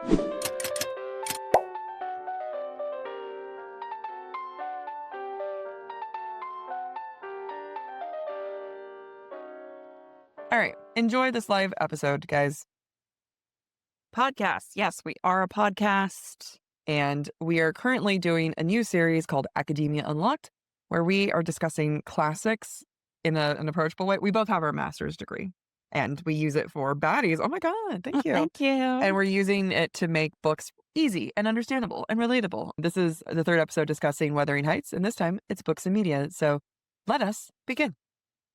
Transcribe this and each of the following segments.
All right. Enjoy this live episode, guys. Podcast. Yes, we are a podcast. And we are currently doing a new series called Academia Unlocked, where we are discussing classics in an approachable way. We both have our master's degree and we use it for baddies. Oh my God. Thank you. Thank you. And we're using it to make books easy and understandable and relatable. This is the third episode discussing Wuthering Heights, and this time it's books and media. So let us begin.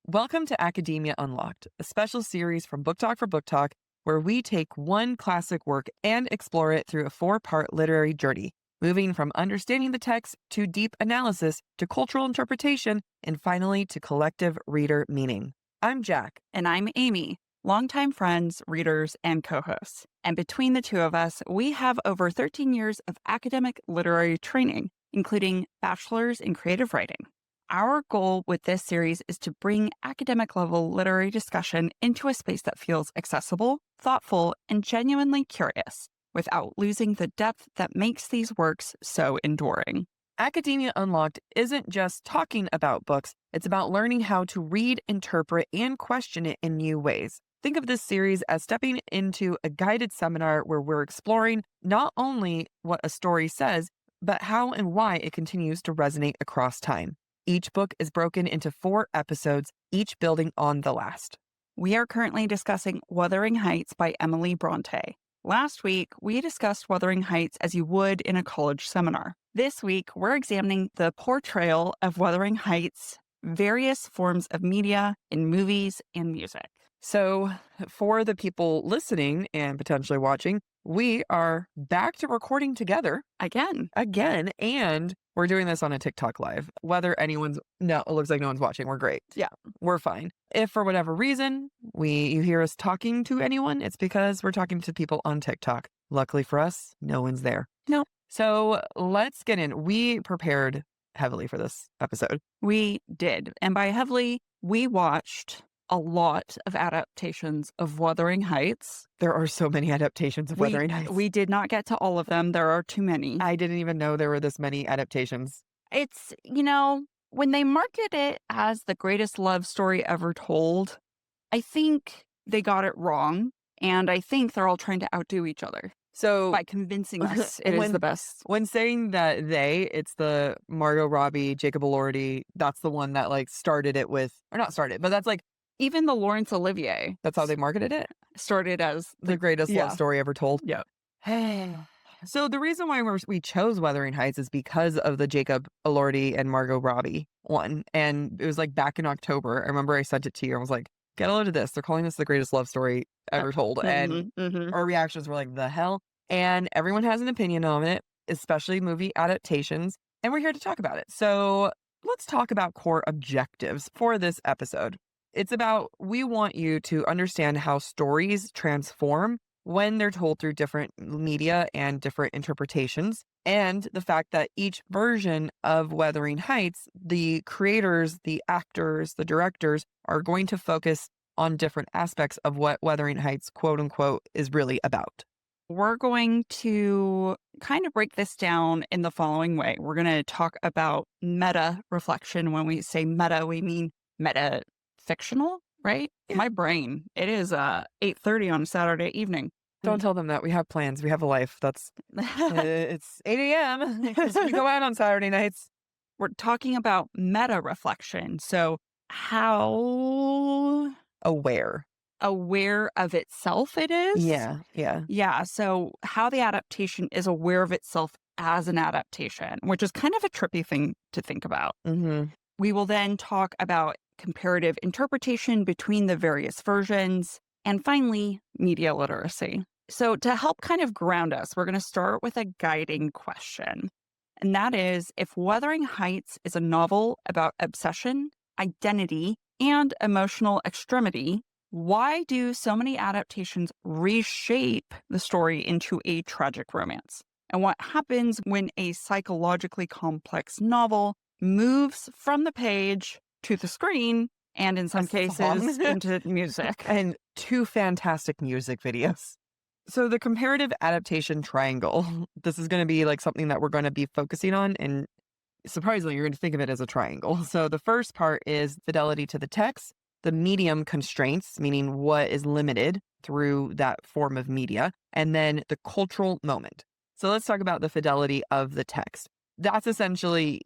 Welcome to Academia Unlocked, a special series from Book Talk for Book Talk, where we take one classic work and explore it through a 4-part literary journey, moving from understanding the text to deep analysis to cultural interpretation, and finally to collective reader meaning. I'm Jack. And I'm Amy, longtime friends, readers, and co-hosts. And between the two of us, we have over 13 years of academic literary training, including bachelor's in creative writing. Our goal with this series is to bring academic-level literary discussion into a space that feels accessible, thoughtful, and genuinely curious, without losing the depth that makes these works so enduring. Academia Unlocked isn't just talking about books, it's about learning how to read, interpret, and question it in new ways. Think of this series as stepping into a guided seminar where we're exploring not only what a story says, but how and why it continues to resonate across time. Each book is broken into 4 episodes, each building on the last. We are currently discussing Wuthering Heights by Emily Brontë. Last week, we discussed Wuthering Heights as you would in a college seminar. This week, we're examining the portrayal of Wuthering Heights' various forms of media in movies and music. So, for the people listening and potentially watching, we are back to recording together Again, and we're doing this on a TikTok live. Whether it looks like no one's watching. We're great. Yeah. We're fine. If for whatever reason you hear us talking to anyone, it's because we're talking to people on TikTok. Luckily for us, no one's there. No. So let's get in. We prepared heavily for this episode. we did. And by heavily, we watched a lot of adaptations of Wuthering Heights. There are so many adaptations of Wuthering Heights. We did not get to all of them. There are too many. I didn't even know there were this many adaptations. It's, when they market it as the greatest love story ever told, I think they got it wrong. And I think they're all trying to outdo each other So by convincing us it is the best. When saying that it's the Margot Robbie, Jacob Elordi, that's the one that started it with, or not started, but that's Even the Laurence Olivier that's how they marketed it. started as The greatest love story ever told. Yeah. So the reason why we chose Wuthering Heights is because of the Jacob Elordi and Margot Robbie one. And it was back in October. I remember I sent it to you. I was like, get a load of this. They're calling this the greatest love story ever told. And our reactions were like, the hell? And everyone has an opinion on it, especially movie adaptations. And we're here to talk about it. So let's talk about core objectives for this episode. It's about, we want you to understand how stories transform when they're told through different media and different interpretations, and the fact that each version of Wuthering Heights, the creators, the actors, the directors are going to focus on different aspects of what Wuthering Heights, quote unquote, is really about. We're going to kind of break this down in the following way. We're going to talk about meta reflection. When we say meta, we mean meta fictional, right? Yeah. My brain. It is 8:30 on Saturday evening. Don't tell them that. We have plans. We have a life. That's it's 8 a.m. because we go out on Saturday nights. We're talking about meta reflection. So how Aware of itself it is. Yeah. So how the adaptation is aware of itself as an adaptation, which is kind of a trippy thing to think about. We will then talk about comparative interpretation between the various versions, and finally, media literacy. So to help kind of ground us, we're going to start with a guiding question. And that is, if Wuthering Heights is a novel about obsession, identity, and emotional extremity, why do so many adaptations reshape the story into a tragic romance? And what happens when a psychologically complex novel moves from the page to the screen, and in some cases into music? And 2 fantastic music videos. So the comparative adaptation triangle, this is going to be like something that we're going to be focusing on. And surprisingly, you're going to think of it as a triangle. So the first part is fidelity to the text, the medium constraints, meaning what is limited through that form of media, and then the cultural moment. So let's talk about the fidelity of the text. That's essentially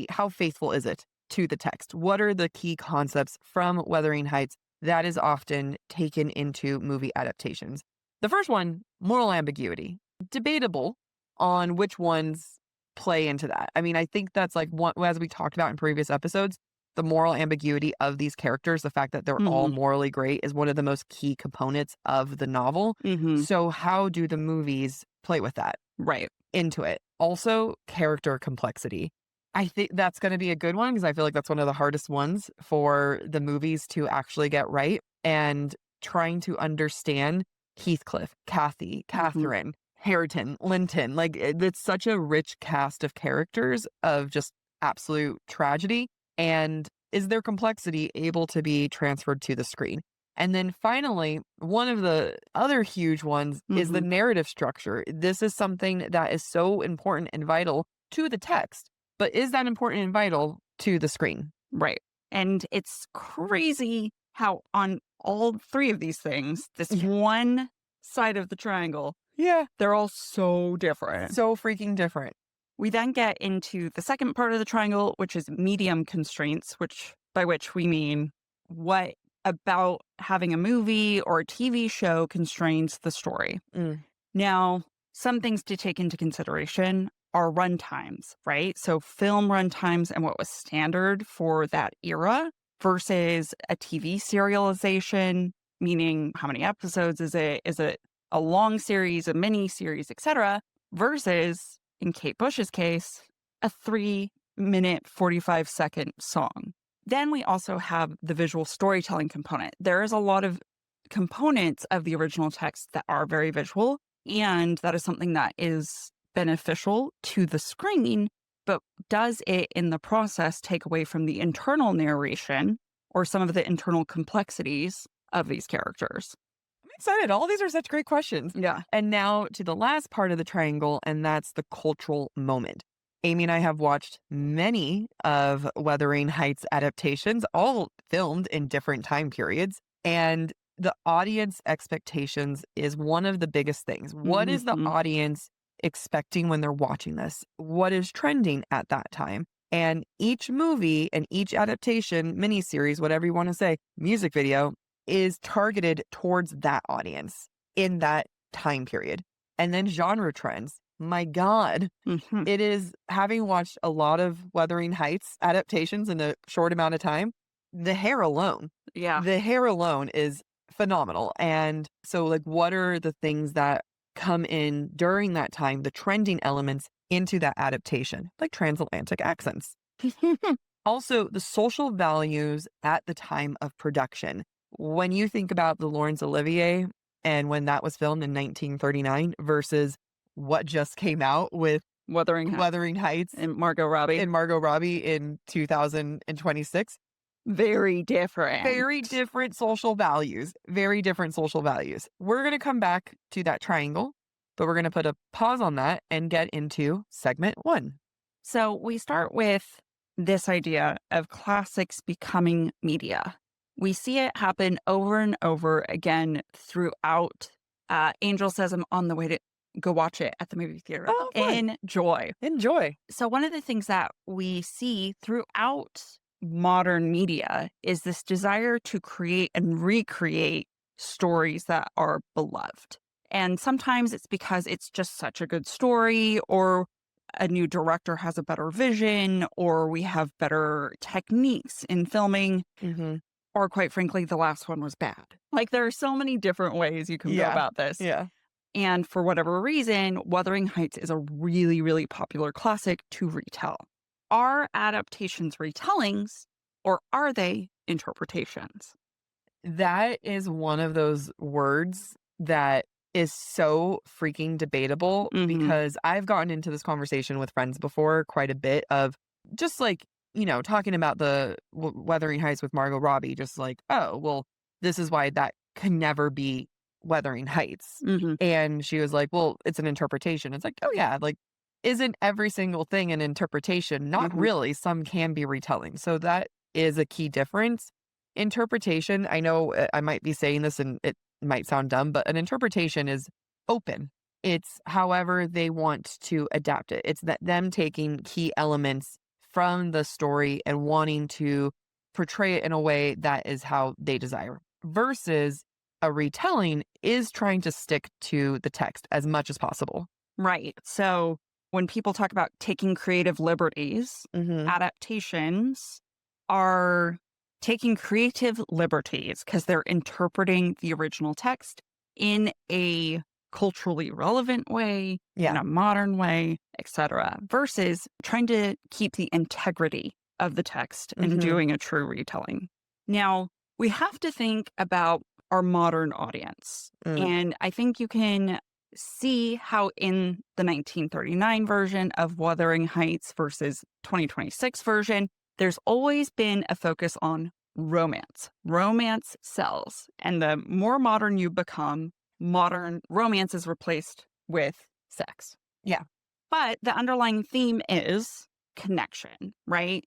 how faithful is it to the text? What are the key concepts from Wuthering Heights that is often taken into movie adaptations? The first one, moral ambiguity. Debatable on which ones play into that. I mean, I think that's like one, as we talked about in previous episodes, the moral ambiguity of these characters, the fact that they're all morally great, is one of the most key components of the novel. So how do the movies play with that? Right. Into it. Also, character complexity. I think that's going to be a good one because I feel like that's one of the hardest ones for the movies to actually get right. And trying to understand Heathcliff, Kathy, Catherine, Hareton, Linton. Like, it's such a rich cast of characters of just absolute tragedy. And is their complexity able to be transferred to the screen? And then finally, one of the other huge ones is the narrative structure. This is something that is so important and vital to the text, but is that important and vital to the screen? Right. And it's crazy how on all three of these things, this one side of the triangle, they're all so different. So freaking different. We then get into the second part of the triangle, which is medium constraints, by which we mean what about having a movie or a TV show constrains the story. Now, some things to take into consideration are runtimes, right? So film runtimes and what was standard for that era versus a TV serialization, meaning how many episodes is it? Is it a long series, a mini series, etc., versus, in Kate Bush's case, a 3-minute, 45-second song. Then we also have the visual storytelling component. There is a lot of components of the original text that are very visual, and that is something that is beneficial to the screen, but does it in the process take away from the internal narration or some of the internal complexities of these characters? I'm excited. All these are such great questions. Yeah. And now to the last part of the triangle, and that's the cultural moment. Amy and I have watched many of Wuthering Heights adaptations, all filmed in different time periods. And the audience expectations is one of the biggest things. What is the audience expecting when they're watching this? What is trending at that time? And each movie and each adaptation, miniseries, whatever you want to say, music video, is targeted towards that audience in that time period. And then genre trends. My God, it is, having watched a lot of Wuthering Heights adaptations in a short amount of time, the hair alone is phenomenal. And so, like, what are the things that come in during that time, the trending elements into that adaptation, like transatlantic accents? Also, the social values at the time of production. When you think about the Laurence Olivier and when that was filmed in 1939 versus what just came out with Wuthering Heights and Margot Robbie in 2026. Very different. Very different social values. Very different social values. We're going to come back to that triangle, but we're going to put a pause on that and get into segment 1. So we start with this idea of classics becoming media. We see it happen over and over again throughout. Angel says I'm on the way to go watch it at the movie theater. Oh, Enjoy. So one of the things that we see throughout modern media is this desire to create and recreate stories that are beloved. And sometimes it's because it's just such a good story, or a new director has a better vision, or we have better techniques in filming, or quite frankly, the last one was bad. Like, there are so many different ways you can go about this. Yeah. And for whatever reason, Wuthering Heights is a really, really popular classic to retell. Are adaptations retellings, or are they interpretations? That is one of those words that is so freaking debatable, because I've gotten into this conversation with friends before quite a bit of just like, you know, talking about the Wuthering Heights with Margot Robbie, just like, oh, well, this is why that can never be Wuthering Heights. And she was like, well, it's an interpretation. It's like, oh yeah, like, isn't every single thing an interpretation? Not really. Some can be retelling. So that is a key difference. Interpretation, I know I might be saying this and it might sound dumb, but an interpretation is open. It's however they want to adapt it. It's that them taking key elements from the story and wanting to portray it in a way that is how they desire. Versus a retelling is trying to stick to the text as much as possible. Right. So when people talk about taking creative liberties, adaptations are taking creative liberties because they're interpreting the original text in a culturally relevant way, in a modern way, etc., versus trying to keep the integrity of the text and doing a true retelling. Now, we have to think about our modern audience. And I think you can see how in the 1939 version of Wuthering Heights versus 2026 version, there's always been a focus on romance. Romance sells. And the more modern you become, modern romance is replaced with sex. Yeah. But the underlying theme is connection, right?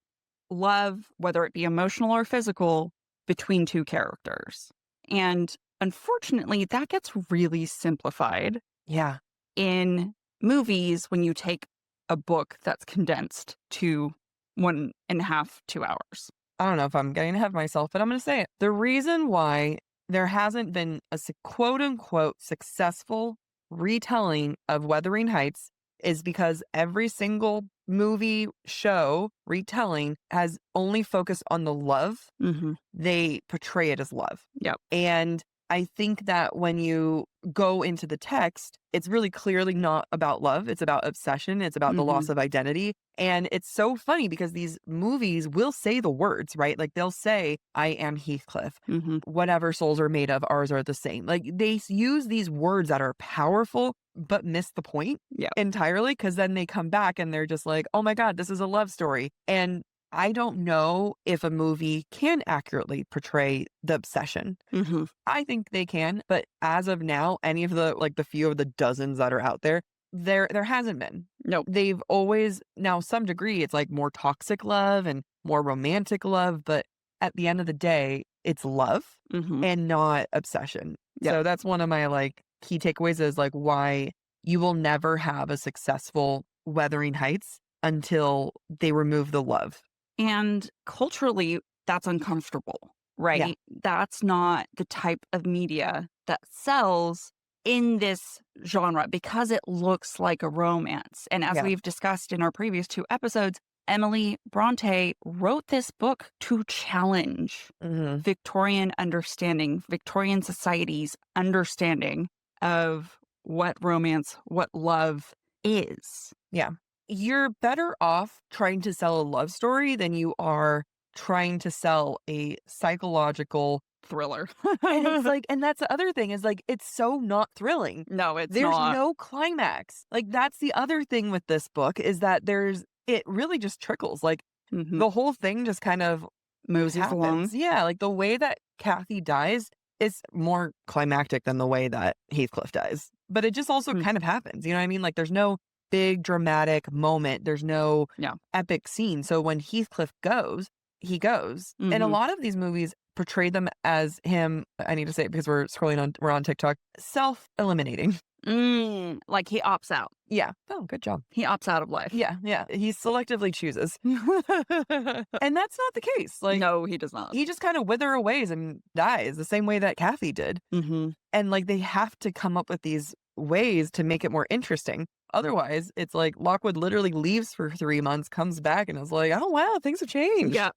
Love, whether it be emotional or physical, between two characters. And unfortunately, that gets really simplified. Yeah. In movies, when you take a book that's condensed to 1.5, 2 hours. I don't know if I'm getting ahead of myself, but I'm going to say it. The reason why there hasn't been a quote unquote successful retelling of Wuthering Heights is because every single movie, show, retelling has only focused on the love. They portray it as love. Yep. And I think that when you go into the text, it's really clearly not about love. It's about obsession. It's about the loss of identity. And it's so funny because these movies will say the words, right? Like they'll say, I am Heathcliff. Whatever souls are made of, ours are the same. Like they use these words that are powerful, but miss the point entirely. Because then they come back and they're just like, oh my God, this is a love story. And I don't know if a movie can accurately portray the obsession. I think they can, but as of now, any of the few of the dozens that are out there hasn't been. No, they've always, now some degree, it's like more toxic love and more romantic love, but at the end of the day, it's love and not obsession. So that's one of my key takeaways is why you will never have a successful Wuthering Heights until they remove the love. And culturally, that's uncomfortable, right? Yeah. That's not the type of media that sells in this genre because it looks like a romance. And as we've discussed in our previous 2 episodes, Emily Brontë wrote this book to challenge Victorian understanding, Victorian society's understanding of what romance, what love is. Yeah. You're better off trying to sell a love story than you are trying to sell a psychological thriller. And it's and that's the other thing is it's so not thrilling. No, it's There's not. no climax. That's the other thing with this book is that it really just trickles. The whole thing just kind of moves along. Yeah. The way that Kathy dies is more climactic than the way that Heathcliff dies. But it just also kind of happens. You know what I mean? There's no big dramatic moment. There's no epic scene. So when Heathcliff goes, he goes. And a lot of these movies portray them as him, I need to say it because we're on TikTok, self-eliminating. Like he opts out. Yeah. Oh, good job. He opts out of life. Yeah. Yeah. He selectively chooses. And that's not the case. No, he does not. He just kind of wither away and dies the same way that Kathy did. And they have to come up with these ways to make it more interesting. Otherwise, it's Lockwood literally leaves for 3 months, comes back, and is like, oh, wow, things have changed. Yeah.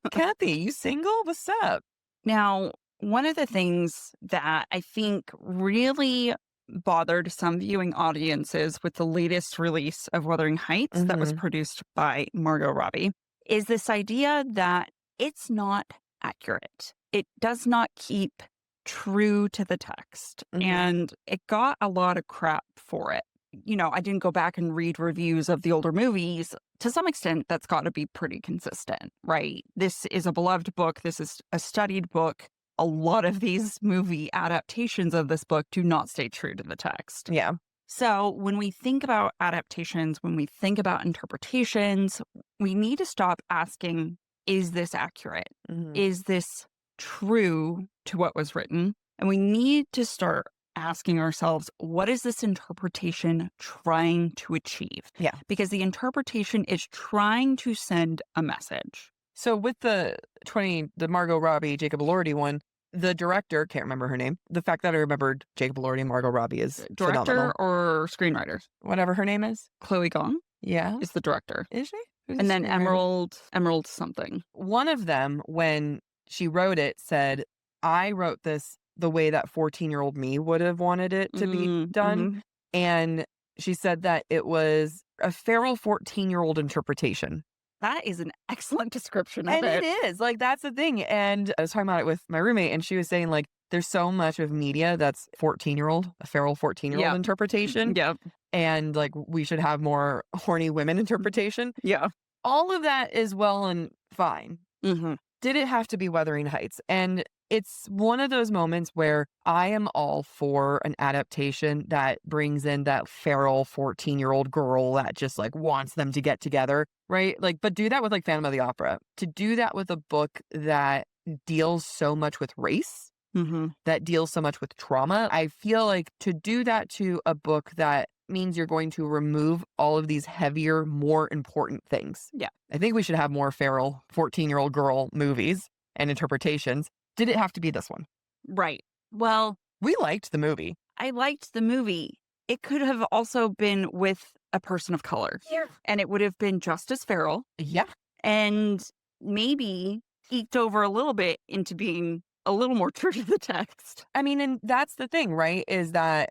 Kathy, you single? What's up? Now, one of the things that I think really bothered some viewing audiences with the latest release of Wuthering Heights that was produced by Margot Robbie is this idea that it's not accurate. It does not keep true to the text. And it got a lot of crap for it. I didn't go back and read reviews of the older movies. To some extent, that's got to be pretty consistent, right? This is a beloved book. This is a studied book. a lot of these movie adaptations of this book do not stay true to the text. Yeah. So when we think about adaptations, when we think about interpretations, we need to stop asking, is this accurate? Mm-hmm. Is this true to what was written? And we need to start asking ourselves, what is this interpretation trying to achieve? Yeah. Because the interpretation is trying to send a message. So with the Margot Robbie, Jacob Elordi one, the director, can't remember her name. The fact that I remembered Jacob Elordi and Margot Robbie is director phenomenal. Or screenwriter? Whatever her name is. Chloe Gong? Yeah. Is the director. Is she? Who's and then Emerald something. One of them, when she wrote it, said, I wrote this the way that 14-year-old me would have wanted it to be done. Mm-hmm. And she said that it was a feral 14-year-old interpretation. That is an excellent description of it. And it is. Like, that's the thing. And I was talking about it with my roommate, and she was saying, like, there's so much of media that's 14-year-old, a feral 14-year-old interpretation. Yeah. And, like, we should have more horny women interpretation. Yeah. All of that is well and fine. Mm-hmm. Did it have to be Wuthering Heights? And it's one of those moments where I am all for an adaptation that brings in that feral 14-year-old girl that just like wants them to get together, right? Like, but do that with like Phantom of the Opera. To do that with a book that deals so much with race, that deals so much with trauma, I feel like to do that to a book that means you're going to remove all of these heavier, more important things. Yeah. I think we should have more feral 14-year-old girl movies and interpretations. Did it have to be this one? Right. Well, we liked the movie. I liked the movie. It could have also been with a person of color. Yeah. And it would have been just as feral. Yeah. And maybe eked over a little bit into being a little more true to the text. I mean, and that's the thing, right? Is that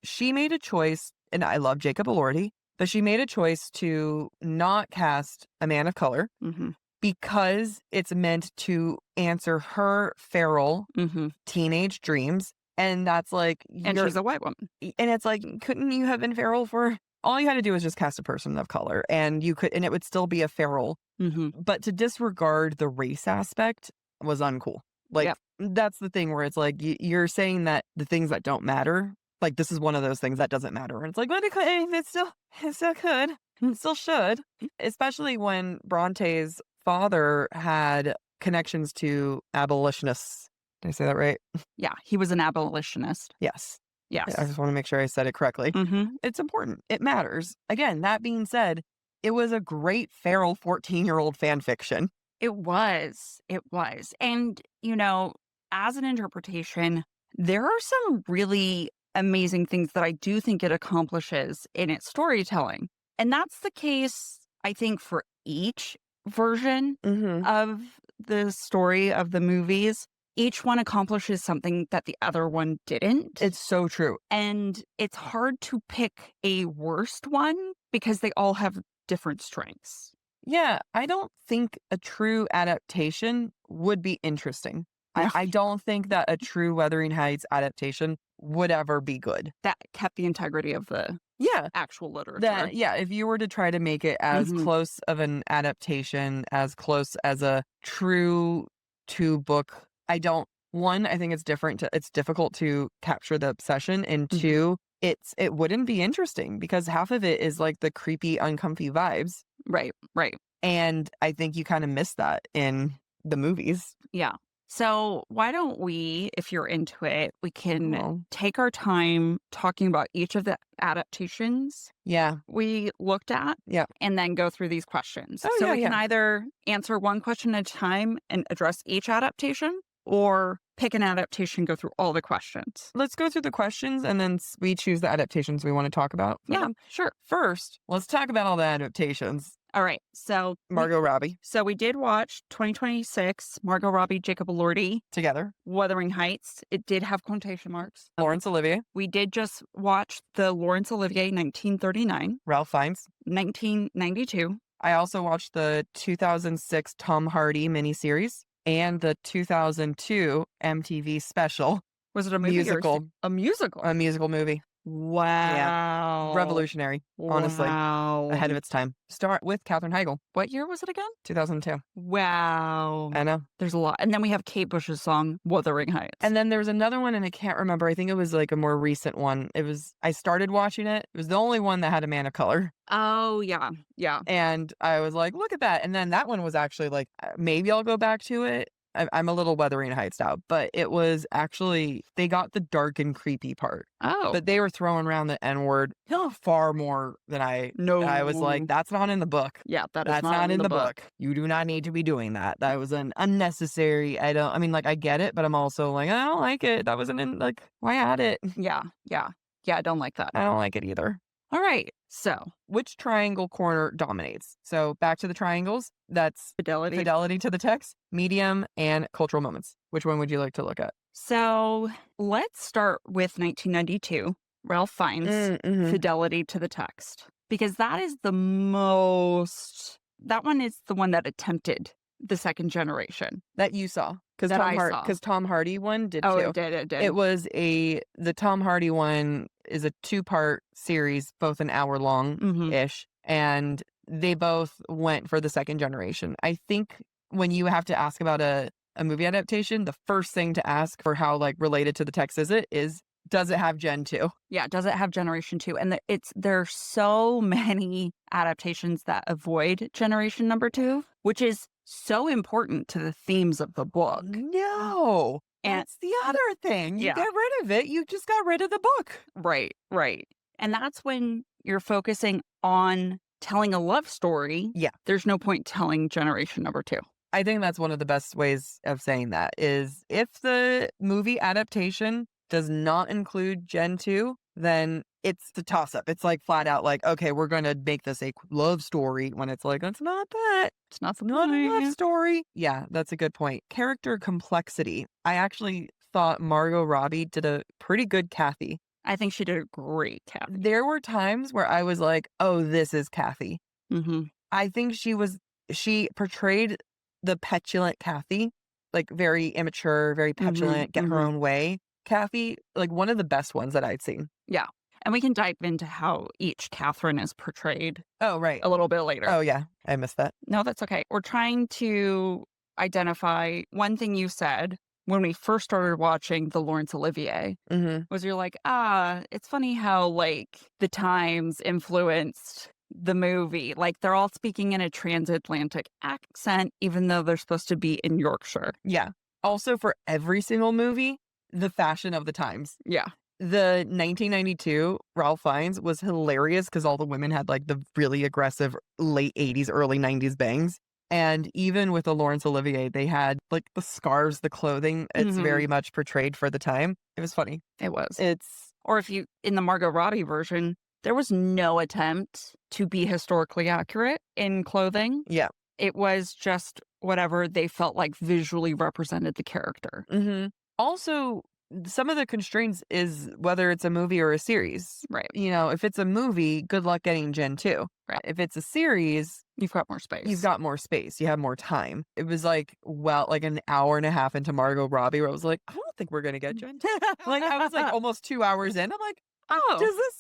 she made a choice, and I love Jacob Elordi, but she made a choice to not cast a man of color because it's meant to answer her feral teenage dreams. And that's like... And she's a white woman. And it's like, couldn't you have been feral for... All you had to do was just cast a person of color, and it would still be a feral. But to disregard the race aspect was uncool. Like, that's the thing where it's like, you're saying that the things that don't matter... Like, this is one of those things that doesn't matter. And it's like, but it still could. It still should. Especially when Bronte's father had connections to abolitionists. Did I say that right? Yeah, he was an abolitionist. Yes. Yes. I just want to make sure I said it correctly. It's important. It matters. Again, that being said, it was a great feral 14-year-old fan fiction. It was. And, as an interpretation, there are some really amazing things that I do think it accomplishes in its storytelling. And that's the case, I think, for each version of the story of the movies. Each one accomplishes something that the other one didn't. It's so true. And it's hard to pick a worst one because they all have different strengths. Yeah, I don't think a true adaptation would be interesting. I don't think that a true Wuthering Heights adaptation would ever be good. That kept the integrity of the actual literature. If you were to try to make it as close of an adaptation, as close as a true two-book, I think it's different. It's difficult to capture the obsession. And two, it wouldn't be interesting because half of it is like the creepy, uncomfy vibes. Right. And I think you kind of miss that in the movies. Yeah. So why don't we, if you're into it, we can take our time talking about each of the adaptations we looked at and then go through these questions. We can either answer one question at a time and address each adaptation or pick an adaptation, go through all the questions. Let's go through the questions and then we choose the adaptations we want to talk about. Yeah, sure. First, let's talk about all the adaptations. All right. So Margot Robbie. So we did watch 2026, Margot Robbie, Jacob Elordi. Together. Wuthering Heights. It did have quotation marks. Laurence Olivier. We did just watch the Laurence Olivier 1939. Ralph Fiennes. 1992. I also watched the 2006 Tom Hardy miniseries and the 2002 MTV special. Was it a movie musical? A musical? A musical movie. Wow. Yeah. Revolutionary, honestly. Wow. Ahead of its time. Start with Katherine Heigl. What year was it again? 2002. Wow. I know. There's a lot. And then we have Kate Bush's song, Wuthering Heights. And then there was another one, and I can't remember. I think it was like a more recent one. I started watching it. It was the only one that had a man of color. Oh, yeah. Yeah. And I was like, look at that. And then that one was actually like, maybe I'll go back to it. I'm a little Wuthering Heights out, but it was actually, they got the dark and creepy part. Oh. But they were throwing around the N-word far more than I was like, that's not in the book. Yeah, that's not in the book. You do not need to be doing that. That was an unnecessary, I get it, but I'm also like, I don't like it. That wasn't in, like, why add it? Yeah, yeah. Yeah, I don't like that. I don't like it either. All right. So, which triangle corner dominates? So back to the triangles. That's fidelity to the text, medium, and cultural moments. Which one would you like to look at? So let's start with 1992, Ralph Fiennes' fidelity to the text, because that is that one is the one that attempted the second generation. That you saw. Because Tom Hardy one did too. Oh, it did. It was the Tom Hardy one is a 2-part series, both an hour long-ish, and they both went for the second generation. I think when you have to ask about a movie adaptation, the first thing to ask for how like related to the text is does it have Gen 2? Yeah, does it have Generation 2? And there are so many adaptations that avoid Generation number 2, which is so important to the themes of the book. No. And that's the other thing. You get rid of it. You just got rid of the book. Right. And that's when you're focusing on telling a love story. Yeah. There's no point telling Generation number 2. I think that's one of the best ways of saying that is if the movie adaptation does not include Gen 2, then it's the toss-up. It's like flat out like, okay, we're going to make this a love story when it's like, it's not that. It's not a love story. Yeah, that's a good point. Character complexity. I actually thought Margot Robbie did a pretty good Kathy. I think she did a great Kathy. There were times where I was like, oh, this is Kathy. I think she portrayed the petulant Kathy, like very immature, very petulant, get her own way. Kathy, like one of the best ones that I'd seen. Yeah. And we can dive into how each Catherine is portrayed. Oh, right. A little bit later. Oh, yeah. I missed that. No, that's okay. We're trying to identify one thing you said when we first started watching the Laurence Olivier was you're like, it's funny how like the times influenced the movie. Like they're all speaking in a transatlantic accent, even though they're supposed to be in Yorkshire. Yeah. Also for every single movie, the fashion of the times. Yeah. The 1992 Ralph Fiennes was hilarious because all the women had like the really aggressive late 80s, early 90s bangs. And even with the Laurence Olivier, they had like the scarves, the clothing. It's very much portrayed for the time. It was funny. It was. Or if you, in the Margot Robbie version, there was no attempt to be historically accurate in clothing. Yeah. It was just whatever they felt like visually represented the character. Also, some of the constraints is whether it's a movie or a series. Right. You know, if it's a movie, good luck getting Gen 2. Right. If it's a series, you've got more space. You have more time. It was like, like an hour and a half into Margot Robbie where I was like, I don't think we're going to get Gen 2. Like, I was like almost 2 hours in. I'm like,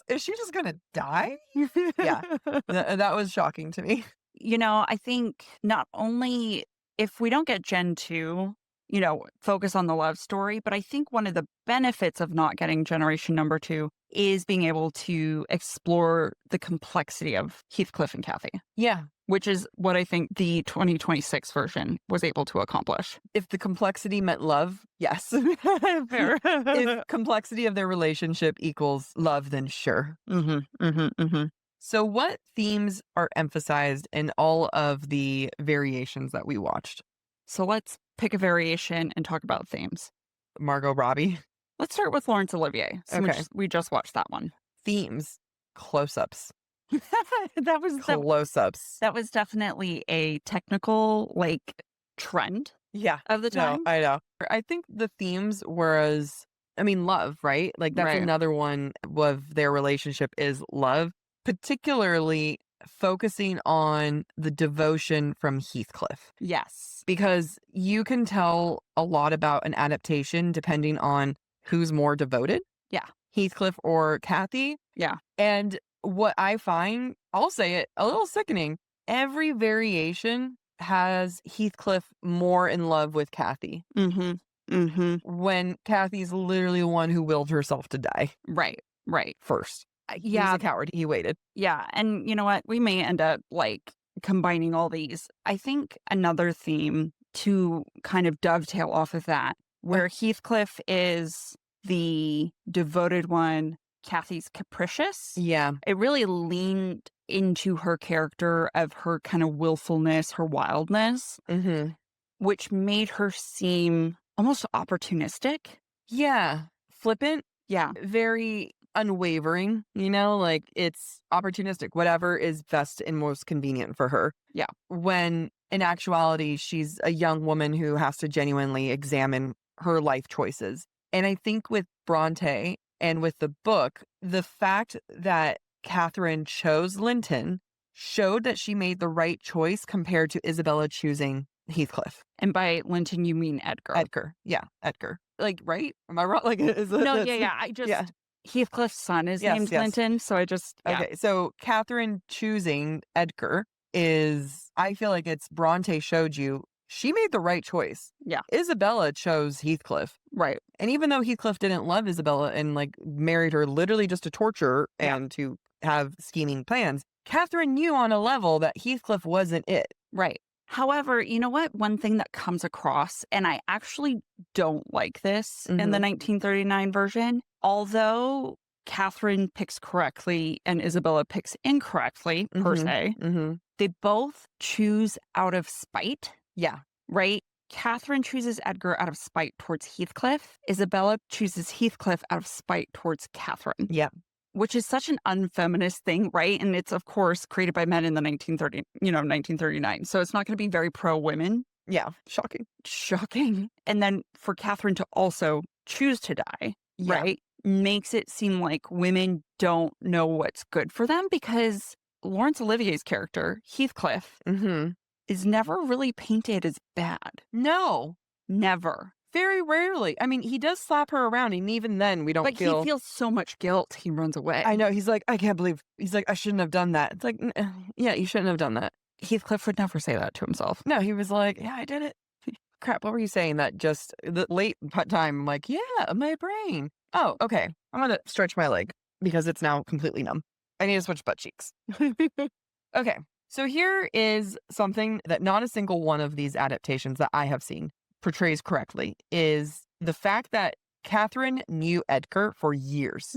is she just going to die? Yeah. That was shocking to me. You know, I think not only if we don't get Gen 2, you know, focus on the love story, but I think one of the benefits of not getting Generation number 2 is being able to explore the complexity of Heathcliff and Kathy. Yeah. Which is what I think the 2026 version was able to accomplish. If the complexity meant love, yes. Fair. If complexity of their relationship equals love, then sure. So what themes are emphasized in all of the variations that we watched? So let's pick a variation and talk about themes. Margot Robbie. Let's start with Laurence Olivier. Okay. We just watched that one. Themes. Close-ups. That was close-ups. That was definitely a technical like trend. Yeah. Of the time. No, I know. I think the themes love, right? Like that's another one of their relationship is love, particularly focusing on the devotion from Heathcliff. Yes. Because you can tell a lot about an adaptation depending on who's more devoted. Yeah. Heathcliff or Kathy. Yeah. And what I find, I'll say it, a little sickening. Every variation has Heathcliff more in love with Kathy. Mm-hmm. Mm-hmm. When Kathy's literally the one who willed herself to die. Right. Right. First. Yeah. He's a coward. He waited. Yeah. And you know what? We may end up like combining all these. I think another theme to kind of dovetail off of that, where Heathcliff is the devoted one, Kathy's capricious. Yeah. It really leaned into her character of her kind of willfulness, her wildness, which made her seem almost opportunistic. Yeah. Flippant. Yeah. Very unwavering, like it's opportunistic, whatever is best and most convenient for her. Yeah. When in actuality, she's a young woman who has to genuinely examine her life choices. And I think with Brontë and with the book, the fact that Catherine chose Linton showed that she made the right choice compared to Isabella choosing Heathcliff. And by Linton, you mean Edgar. Edgar. Yeah, Edgar. Like, right? Am I wrong? Like, no, yeah. Heathcliff's son is named Linton, so I just... Yeah. Okay, so Catherine choosing Edgar is, I feel like it's Brontë showed you, she made the right choice. Yeah. Isabella chose Heathcliff. Right. And even though Heathcliff didn't love Isabella and like married her literally just to torture and to have scheming plans, Catherine knew on a level that Heathcliff wasn't it. Right. However, you know what? One thing that comes across, and I actually don't like this in the 1939 version, although Catherine picks correctly and Isabella picks incorrectly, per se, they both choose out of spite. Yeah. Right? Catherine chooses Edgar out of spite towards Heathcliff. Isabella chooses Heathcliff out of spite towards Catherine. Yeah. Which is such an unfeminist thing, right? And it's, of course, created by men in the 1939. So it's not going to be very pro-women. Yeah. Shocking. And then for Catherine to also choose to die, right, makes it seem like women don't know what's good for them, because Laurence Olivier's character, Heathcliff, is never really painted as bad. No. Never. Very rarely. I mean, he does slap her around, and even then we don't feel... But he feels so much guilt, he runs away. I know. He's like, I can't believe... He's like, I shouldn't have done that. It's like, yeah, you shouldn't have done that. Heathcliff would never say that to himself. No, he was like, yeah, I did it. Crap, what were you saying? That just the late time, I'm like, yeah, my brain. Oh, okay. I'm going to stretch my leg because it's now completely numb. I need to switch butt cheeks. Okay. So here is something that not a single one of these adaptations that I have seen portrays correctly, is the fact that Catherine knew Edgar for years.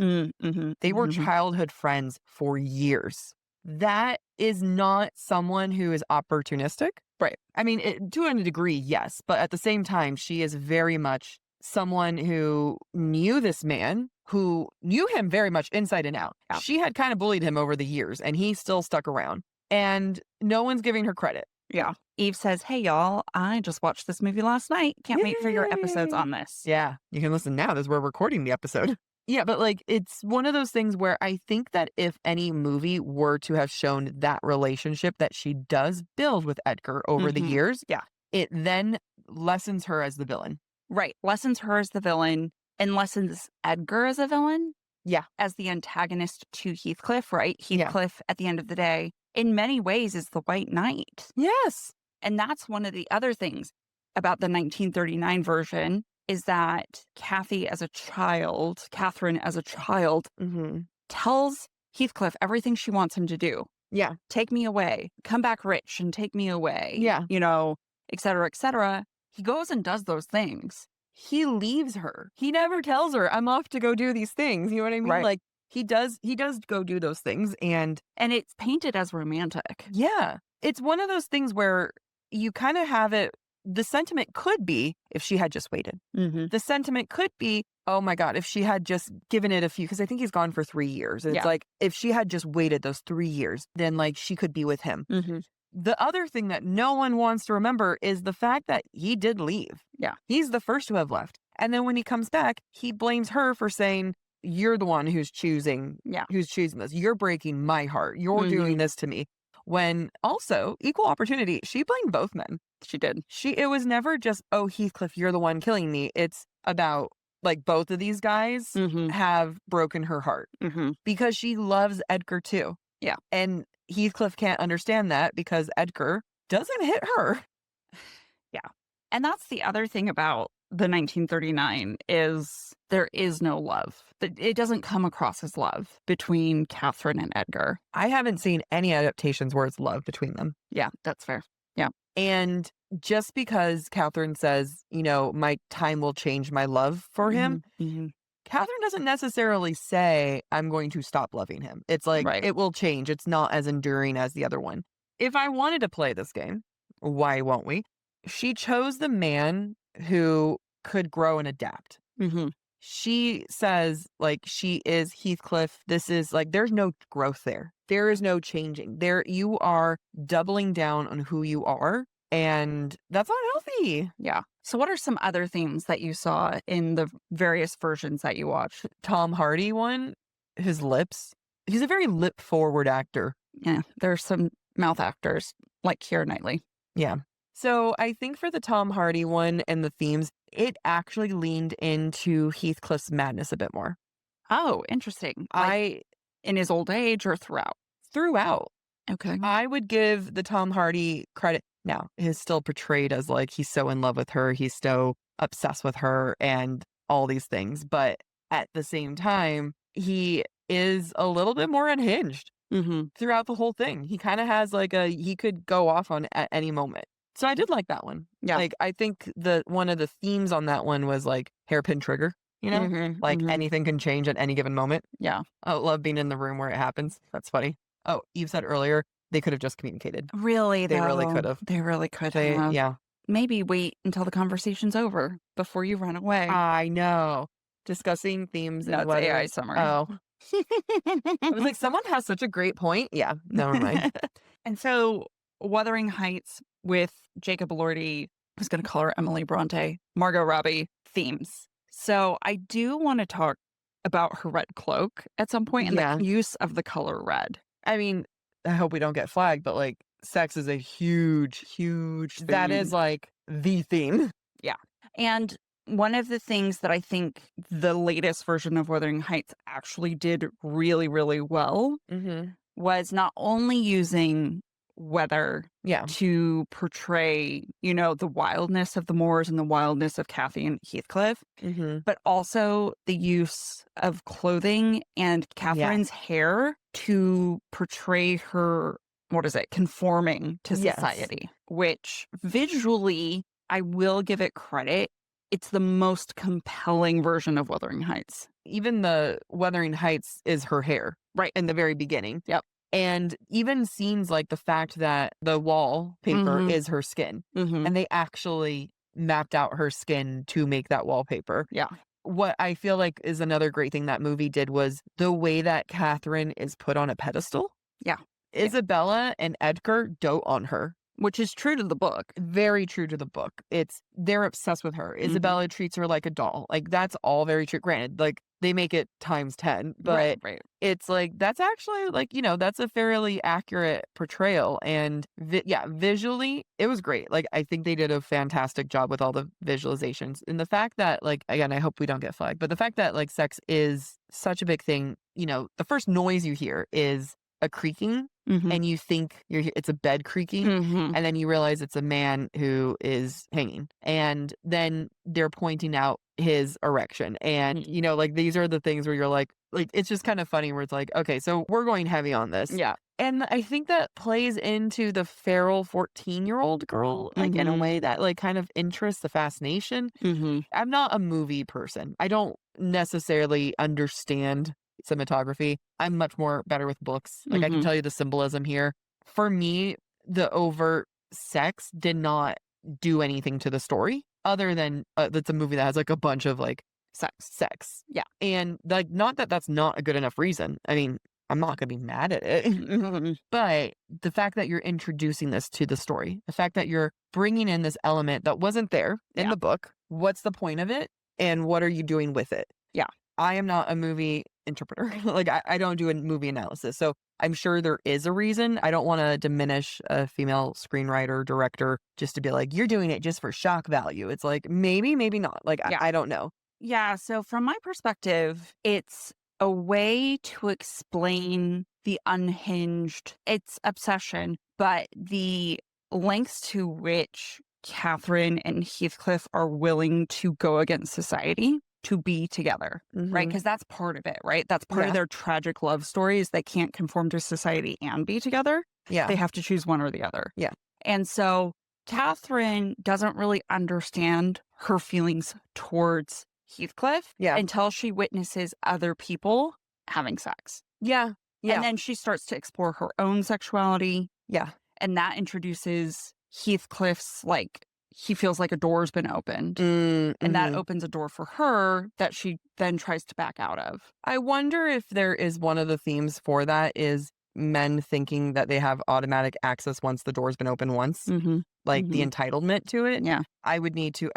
They were childhood friends for years. That is not someone who is opportunistic. Right. I mean, to a degree, yes. But at the same time, she is very much someone who knew this man, who knew him very much inside and out. Yeah. She had kind of bullied him over the years, and he still stuck around. And no one's giving her credit. Yeah. Eve says, hey, y'all, I just watched this movie last night. Can't wait for your episodes on this. Yeah. You can listen now as we're recording the episode. Yeah, but like, it's one of those things where I think that if any movie were to have shown that relationship that she does build with Edgar over the years, it then lessens her as the villain. Right. Lessens her as the villain and lessens Edgar as a villain. Yeah. As the antagonist to Heathcliff, right? Heathcliff, at the end of the day, in many ways is the White Knight. Yes. And that's one of the other things about the 1939 version, is that Catherine as a child, tells Heathcliff everything she wants him to do. Yeah. Take me away. Come back rich and take me away. Yeah. Et cetera, et cetera. He goes and does those things. He leaves her. He never tells her, I'm off to go do these things. You know what I mean? Right. Like, he does go do those things. And it's painted as romantic. Yeah. It's one of those things where you kind of have it. The sentiment could be if she had just waited. The sentiment could be, oh my God, if she had just given it a few, because I think he's gone for 3 years. It's like, if she had just waited those 3 years, then like she could be with him. The other thing that no one wants to remember is the fact that he did leave. Yeah. He's the first to have left. And then when he comes back, he blames her for saying, you're the one who's choosing this. You're breaking my heart. You're doing this to me. When also, equal opportunity, she blamed both men. She did. It was never just, oh, Heathcliff, you're the one killing me. It's about like both of these guys have broken her heart because she loves Edgar too. Yeah. And Heathcliff can't understand that because Edgar doesn't hit her. Yeah. And that's the other thing about the 1939 is there is no love. It doesn't come across as love between Catherine and Edgar. I haven't seen any adaptations where it's love between them. Yeah, that's fair. Yeah. And just because Catherine says, my time will change my love for him, Catherine doesn't necessarily say, I'm going to stop loving him. It's like, It will change. It's not as enduring as the other one. If I wanted to play this game, why won't we? She chose the man who could grow and adapt. She says, like, she is Heathcliff. This is like, there's no growth there. There is no changing. You are doubling down on who you are. And that's not healthy. Yeah. So what are some other themes that you saw in the various versions that you watched? Tom Hardy one, his lips. He's a very lip-forward actor. Yeah. There's some mouth actors like Keira Knightley. Yeah. So I think for the Tom Hardy one and the themes, it actually leaned into Heathcliff's madness a bit more. Oh, interesting. Like in his old age or throughout? Throughout. Okay. I would give the Tom Hardy credit. Now, he's still portrayed as like he's so in love with her, he's so obsessed with her and all these things. But at the same time, he is a little bit more unhinged throughout the whole thing. He kind of has like he could go off on at any moment. So I did like that one. Yeah. Like, I think one of the themes on that one was like hairpin trigger, anything can change at any given moment. Yeah. I love being in the room where it happens. That's funny. Oh, Eve said earlier, they could have just communicated. Really, They really could have. They really could have. Yeah. Maybe wait until the conversation's over before you run away. I know. Discussing themes. That's and AI summary. Oh. I was like, someone has such a great point. Yeah, never mind. And so Wuthering Heights with Jacob Elordi, I was going to call her Emily Brontë, Margot Robbie themes. So I do want to talk about her red cloak at some point and the use of the color red. I mean, I hope we don't get flagged, but like sex is a huge theme. That is like the theme. Yeah. And one of the things that I think the latest version of Wuthering Heights actually did really, really well was not only using weather to portray, the wildness of the moors and the wildness of Cathy and Heathcliff, but also the use of clothing and Catherine's hair to portray her, conforming to society, which visually, I will give it credit. It's the most compelling version of Wuthering Heights. Even the Wuthering Heights is her hair. Right. In the very beginning. Yep. And even scenes like the fact that the wallpaper is her skin. And they actually mapped out her skin to make that wallpaper. Yeah. What I feel like is another great thing that movie did was the way that Catherine is put on a pedestal. Yeah. Isabella and Edgar dote on her. Which is true to the book. Very true to the book. They're obsessed with her. Isabella treats her like a doll. Like, that's all very true. Granted, like, they make it times 10, but it's like, that's actually like, that's a fairly accurate portrayal. And visually, it was great. Like, I think they did a fantastic job with all the visualizations. And the fact that, like, again, I hope we don't get flagged, but the fact that like sex is such a big thing, the first noise you hear is a creaking. And you think it's a bed creaking, and then you realize it's a man who is hanging. And then they're pointing out his erection. And, like, these are the things where you're like, it's just kind of funny where it's like, okay, so we're going heavy on this. Yeah. And I think that plays into the feral 14-year-old girl, like, in a way that, like, kind of interests the fascination. I'm not a movie person. I don't necessarily understand cinematography. I'm much more better with books. Like, I can tell you the symbolism here. For me, the overt sex did not do anything to the story other than it's a movie that has like a bunch of like sex. Yeah. And like, not that that's not a good enough reason. I mean, I'm not going to be mad at it. But the fact that you're introducing this to the story, the fact that you're bringing in this element that wasn't there in the book, what's the point of it? And what are you doing with it? Yeah. I am not a movie interpreter. Like, I don't do a movie analysis. So I'm sure there is a reason. I don't want to diminish a female screenwriter, director, just to be like, you're doing it just for shock value. It's like, maybe not. Like, I don't know. Yeah. So from my perspective, it's a way to explain the unhinged, its obsession, but the lengths to which Catherine and Heathcliff are willing to go against society to be together, right? Because that's part of it, right? That's part of their tragic love stories. They can't conform to society and be together. Yeah. They have to choose one or the other. Yeah. And so Catherine doesn't really understand her feelings towards Heathcliff until she witnesses other people having sex. Yeah. Yeah. And then she starts to explore her own sexuality. Yeah. And that introduces Heathcliff's, like, he feels like a door's been opened. And that opens a door for her that she then tries to back out of. I wonder if there is one of the themes for that is men thinking that they have automatic access once the door's been open once. Like the entitlement to it. Yeah. I would need to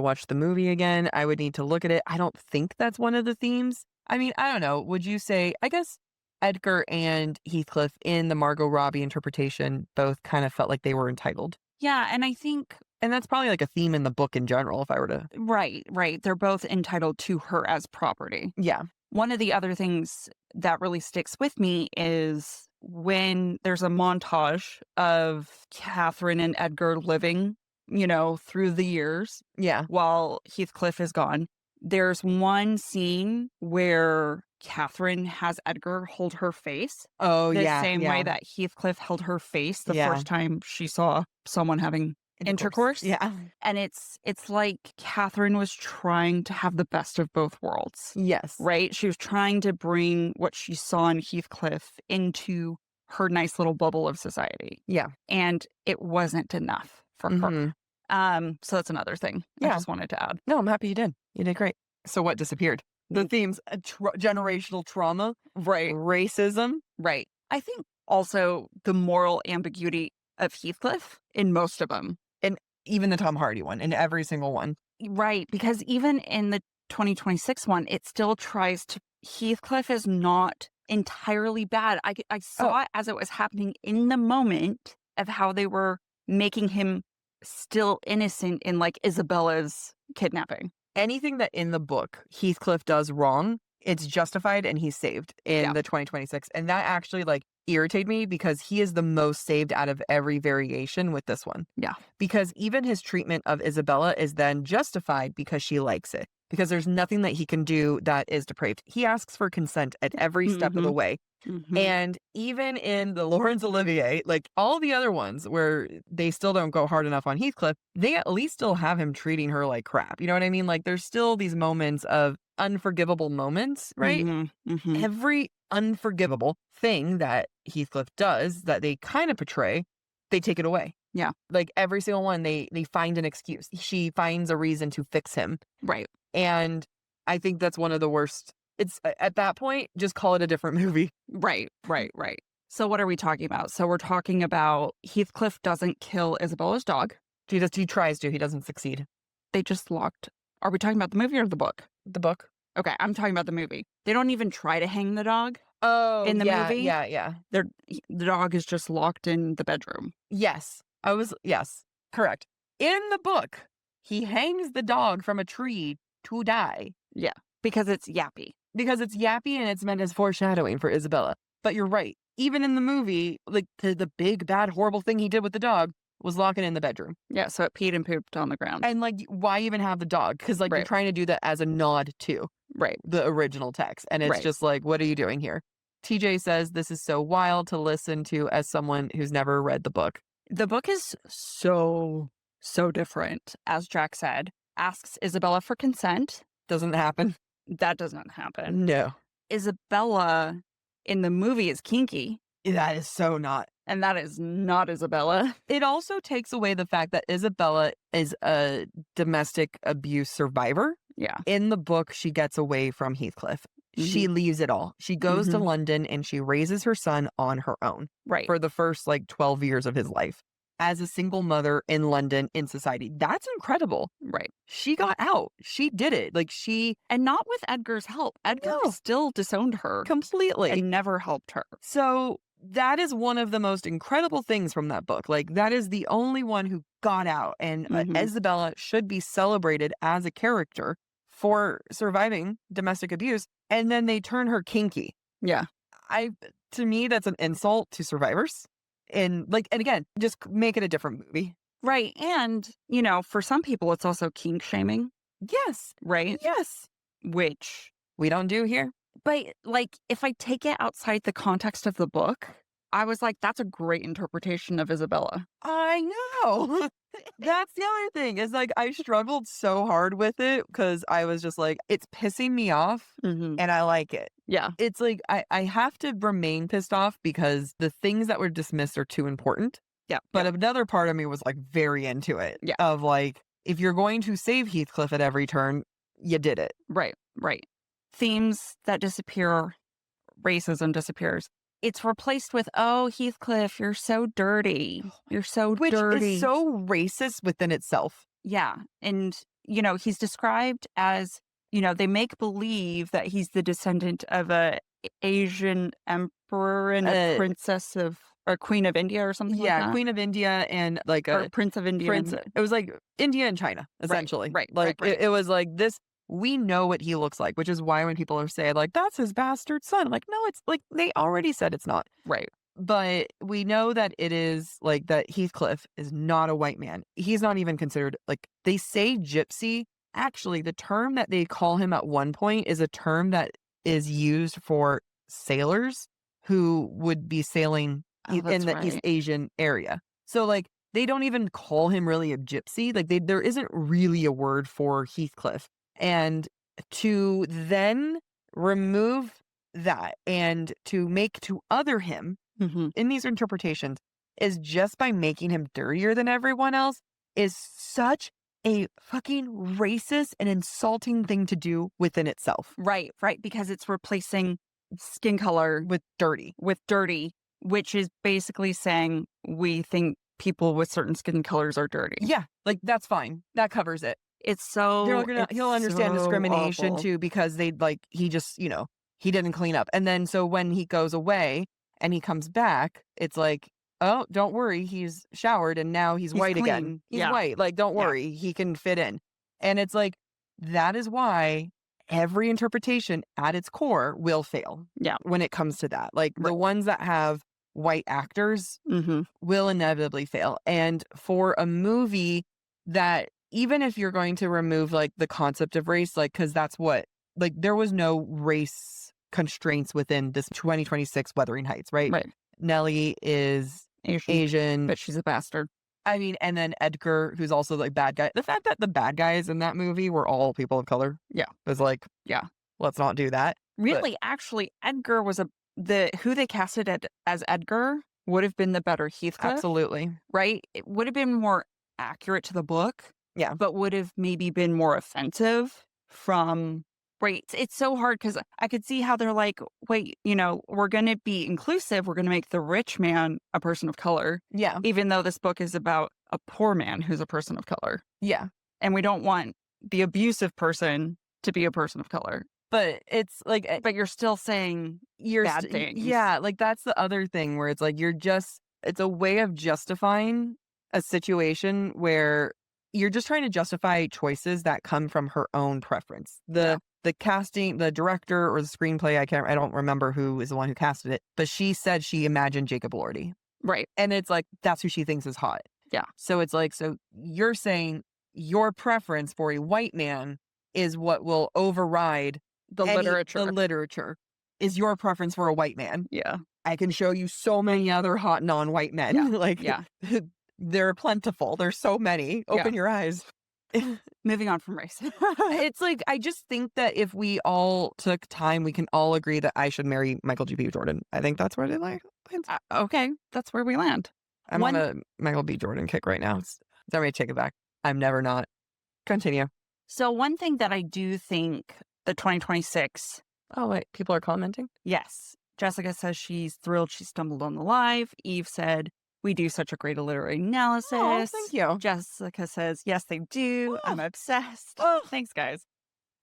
watch the movie again. I would need to look at it. I don't think that's one of the themes. I mean, I don't know. Would you say, I guess Edgar and Heathcliff in the Margot Robbie interpretation both kind of felt like they were entitled. Yeah, and I think... And that's probably like a theme in the book in general, if I were to... Right. They're both entitled to her as property. Yeah. One of the other things that really sticks with me is when there's a montage of Catherine and Edgar living, through the years. Yeah. While Heathcliff is gone. There's one scene where Catherine has Edgar hold her face. Oh, the same way that Heathcliff held her face the first time she saw someone having intercourse. Yeah. And it's like Catherine was trying to have the best of both worlds. Yes. Right? She was trying to bring what she saw in Heathcliff into her nice little bubble of society. Yeah. And it wasn't enough for her. So that's another thing I just wanted to add. No, I'm happy you did. You did great. So what disappeared? The themes, generational trauma, right? Racism, right? I think also the moral ambiguity of Heathcliff in most of them. And even the Tom Hardy one, in every single one. Right, because even in the 2026 one, it still tries to... Heathcliff is not entirely bad. I saw it as it was happening in the moment of how they were making him still innocent in, like, Isabella's kidnapping. Anything that in the book Heathcliff does wrong, it's justified and he's saved in the 2026. And that actually, like, irritated me because he is the most saved out of every variation with this one. Yeah. Because even his treatment of Isabella is then justified because she likes it. Because there's nothing that he can do that is depraved. He asks for consent at every step of the way. And even in the Laurence Olivier, like all the other ones where they still don't go hard enough on Heathcliff, they at least still have him treating her like crap. You know what I mean? Like there's still these moments of unforgivable moments, right? Every unforgivable thing that Heathcliff does that they kind of portray, they take it away. Yeah. Like every single one, they find an excuse. She finds a reason to fix him. Right. And I think that's one of the worst. It's at that point, just call it a different movie. Right. So what are we talking about? So we're talking about Heathcliff doesn't kill Isabella's dog. He tries to. He doesn't succeed. They just locked. Are we talking about the movie or the book? The book. Okay, I'm talking about the movie. They don't even try to hang the dog. Oh, in the movie. Yeah. The dog is just locked in the bedroom. Yes, correct. In the book, he hangs the dog from a tree to die. Yeah, because it's yappy. And it's meant as foreshadowing for Isabella. But you're right. Even in the movie, like the big, bad, horrible thing he did with the dog was locking it in the bedroom. Yeah, so it peed and pooped on the ground. And like, why even have the dog? Because like you're trying to do that as a nod to the original text. And it's just like, what are you doing here? TJ says, this is so wild to listen to as someone who's never read the book. The book is so different, as Jack said. Asks Isabella for consent. Doesn't happen. That does not happen. No. Isabella in the movie is kinky. That is so not. And that is not Isabella. It also takes away the fact that Isabella is a domestic abuse survivor. Yeah. In the book, she gets away from Heathcliff. She leaves it all. She goes to London and she raises her son on her own. Right. For the first 12 years of his life. As a single mother in London, in society. That's incredible. Right. She got out. She did it. And not with Edgar's help. Edgar still disowned her. Completely. And never helped her. So that is one of the most incredible things from that book. That is the only one who got out. And Isabella should be celebrated as a character for surviving domestic abuse, and then they turn her kinky. Yeah. To me, that's an insult to survivors. And again, just make it a different movie. Right. And, for some people, it's also kink shaming. Yes. Right? Yes. Which we don't do here. But, if I take it outside the context of the book, I was like, that's a great interpretation of Isabella. I know. That's the other thing is I struggled so hard with it because I was just like, it's pissing me off and I like it. Yeah. It's I have to remain pissed off because the things that were dismissed are too important. Yeah. But another part of me was very into it. Yeah. Of if you're going to save Heathcliff at every turn, you did it. Right. Right. Themes that disappear, racism disappears. It's replaced with, oh, Heathcliff, you're so dirty. You're so dirty. Which is so racist within itself. Yeah. And, he's described as, they make believe that he's the descendant of a Asian emperor and a princess or Queen of India or something like that. Yeah, Queen of India and or Prince of India. It was India and China, essentially. Right. It was this. We know what he looks like, which is why when people are saying that's his bastard son, I'm like, no, it's they already said it's not. Right. But we know that it is that Heathcliff is not a white man. He's not even considered they say gypsy. Actually, the term that they call him at one point is a term that is used for sailors who would be sailing in the East Asian area. So they don't even call him really a gypsy. There isn't really a word for Heathcliff. And to then remove that and to make to other him in these interpretations is just by making him dirtier than everyone else is such a fucking racist and insulting thing to do within itself. Right. Because it's replacing skin color with dirty, which is basically saying we think people with certain skin colors are dirty. Yeah. That's fine. That covers it. It's so he'll understand so discrimination awful. too because they he just he didn't clean up, and then so when he goes away and he comes back, it's oh, don't worry, he's showered and now he's white clean. again. He's white. Don't worry, he can fit in. And it's that is why every interpretation at its core will fail. Yeah, when it comes to that, the ones that have white actors will inevitably fail. And for a movie that, even if you're going to remove the concept of race, because that's what there was no race constraints within this 2026 Wuthering Heights, right? Right. Nellie is Asian, but she's a bastard. I mean, and then Edgar, who's also bad guy. The fact that the bad guys in that movie were all people of color, was let's not do that. Really, actually, Edgar was who they casted as Edgar would have been the better Heathcliff. Absolutely, right. It would have been more accurate to the book. Yeah. But would have maybe been more offensive from, right. It's so hard because I could see how they're wait, we're going to be inclusive. We're going to make the rich man a person of color. Yeah. Even though this book is about a poor man who's a person of color. Yeah. And we don't want the abusive person to be a person of color. But it's but you're still saying bad things. Yeah. That's the other thing where it's it's a way of justifying a situation where you're just trying to justify choices that come from her own preference. The casting, the director or the screenplay, I don't remember who is the one who casted it, but she said she imagined Jacob Elordi. Right. And it's that's who she thinks is hot. Yeah. So it's so you're saying your preference for a white man is what will override the literature. The literature is your preference for a white man. Yeah. I can show you so many other hot non-white men. Yeah. They're plentiful. There's so many. Open your eyes. Moving on from race. It's I just think that if we all took time, we can all agree that I should marry Michael G. B. Jordan. I think that's where they okay. That's where we land. I'm on a Michael B. Jordan kick right now. Let me take it back. I'm never not. Continue. So one thing that I do think the 2026. Oh, wait. People are commenting? Yes. Jessica says she's thrilled she stumbled on the live. Eve said, we do such a great literary analysis. Oh, thank you. Jessica says, yes, they do. Oh. I'm obsessed. Oh. Thanks, guys.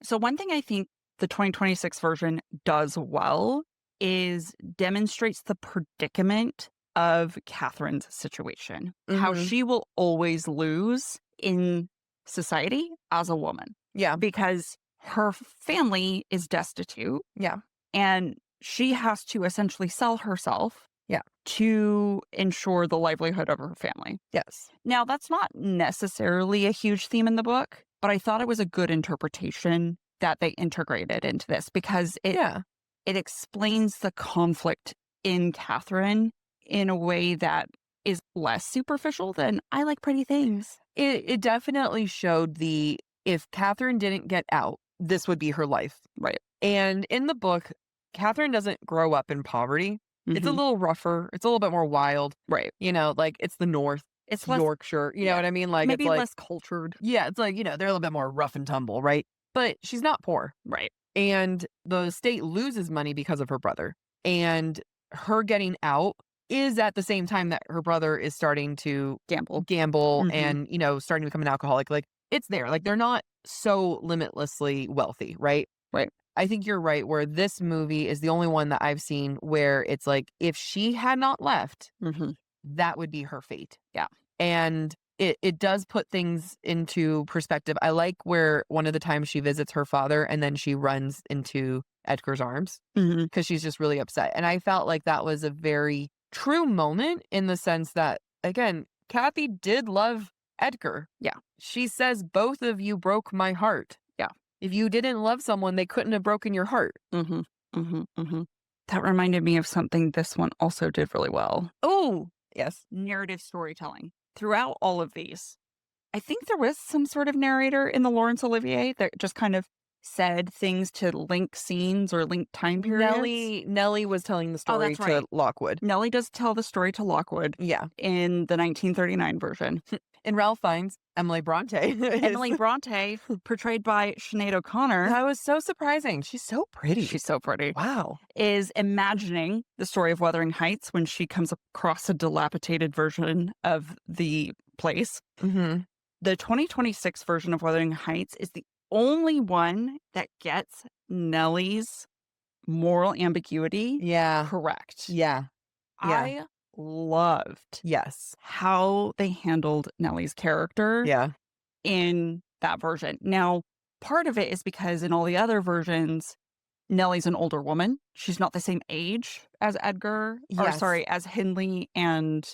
So one thing I think the 2026 version does well is demonstrates the predicament of Catherine's situation. How she will always lose in society as a woman. Yeah. Because her family is destitute. Yeah. And she has to essentially sell herself. Yeah. To ensure the livelihood of her family. Yes. Now, that's not necessarily a huge theme in the book, but I thought it was a good interpretation that they integrated into this because it explains the conflict in Catherine in a way that is less superficial than I like pretty things. It definitely showed if Catherine didn't get out, this would be her life. Right. And in the book, Catherine doesn't grow up in poverty. It's a little rougher. It's a little bit more wild. Right. Like it's the North. It's less, Yorkshire. You know what I mean? Like maybe it's like, less cultured. Yeah, it's like, they're a little bit more rough and tumble, right? But she's not poor. Right. And the state loses money because of her brother. And her getting out is at the same time that her brother is starting to gamble and, starting to become an alcoholic. Like it's there. Like they're not so limitlessly wealthy, right? Right. I think you're right, where this movie is the only one that I've seen where it's like, if she had not left, that would be her fate. Yeah. And it does put things into perspective. I like where one of the times she visits her father and then she runs into Edgar's arms because she's just really upset. And I felt like that was a very true moment in the sense that, again, Kathy did love Edgar. Yeah. She says, both of you broke my heart. Yeah. If you didn't love someone, they couldn't have broken your heart. That reminded me of something this one also did really well. Oh, yes. Narrative storytelling. Throughout all of these, I think there was some sort of narrator in the Laurence Olivier that just kind of said things to link scenes or link time periods. Nellie was telling the story to Lockwood. Nellie does tell the story to Lockwood. Yeah. In the 1939 version. In Ralph Fiennes, Emily Brontë. Emily Brontë, portrayed by Sinead O'Connor. That was so surprising. She's so pretty. She's so pretty. Wow. Is imagining the story of Wuthering Heights when she comes across a dilapidated version of the place. The 2026 version of Wuthering Heights is the only one that gets Nellie's moral ambiguity correct. Yeah. I loved how they handled Nellie's character in that version. Now, part of it is because in all the other versions, Nellie's an older woman. She's not the same age as Edgar, as Hindley and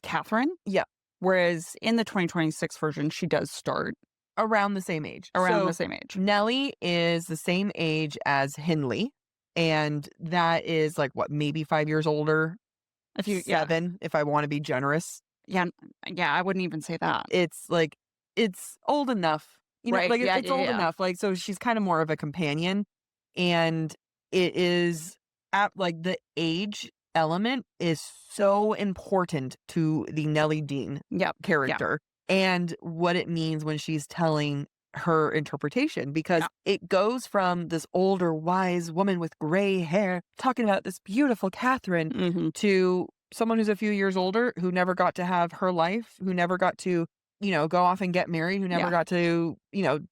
Catherine. Yeah. Whereas in the 2026 version, she does start around the same age. Nellie is the same age as Hindley. And that is like, what, maybe 5 years older? 7, if I want to be generous. Yeah, I wouldn't even say that. It's like, it's old enough. It's old enough. Like, so she's kind of more of a companion. And it is, the age element is so important to the Nellie Dean character. And what it means when she's telling her interpretation, because it goes from this older, wise woman with gray hair talking about this beautiful Catherine to someone who's a few years older who never got to have her life, who never got to, go off and get married, who never got to,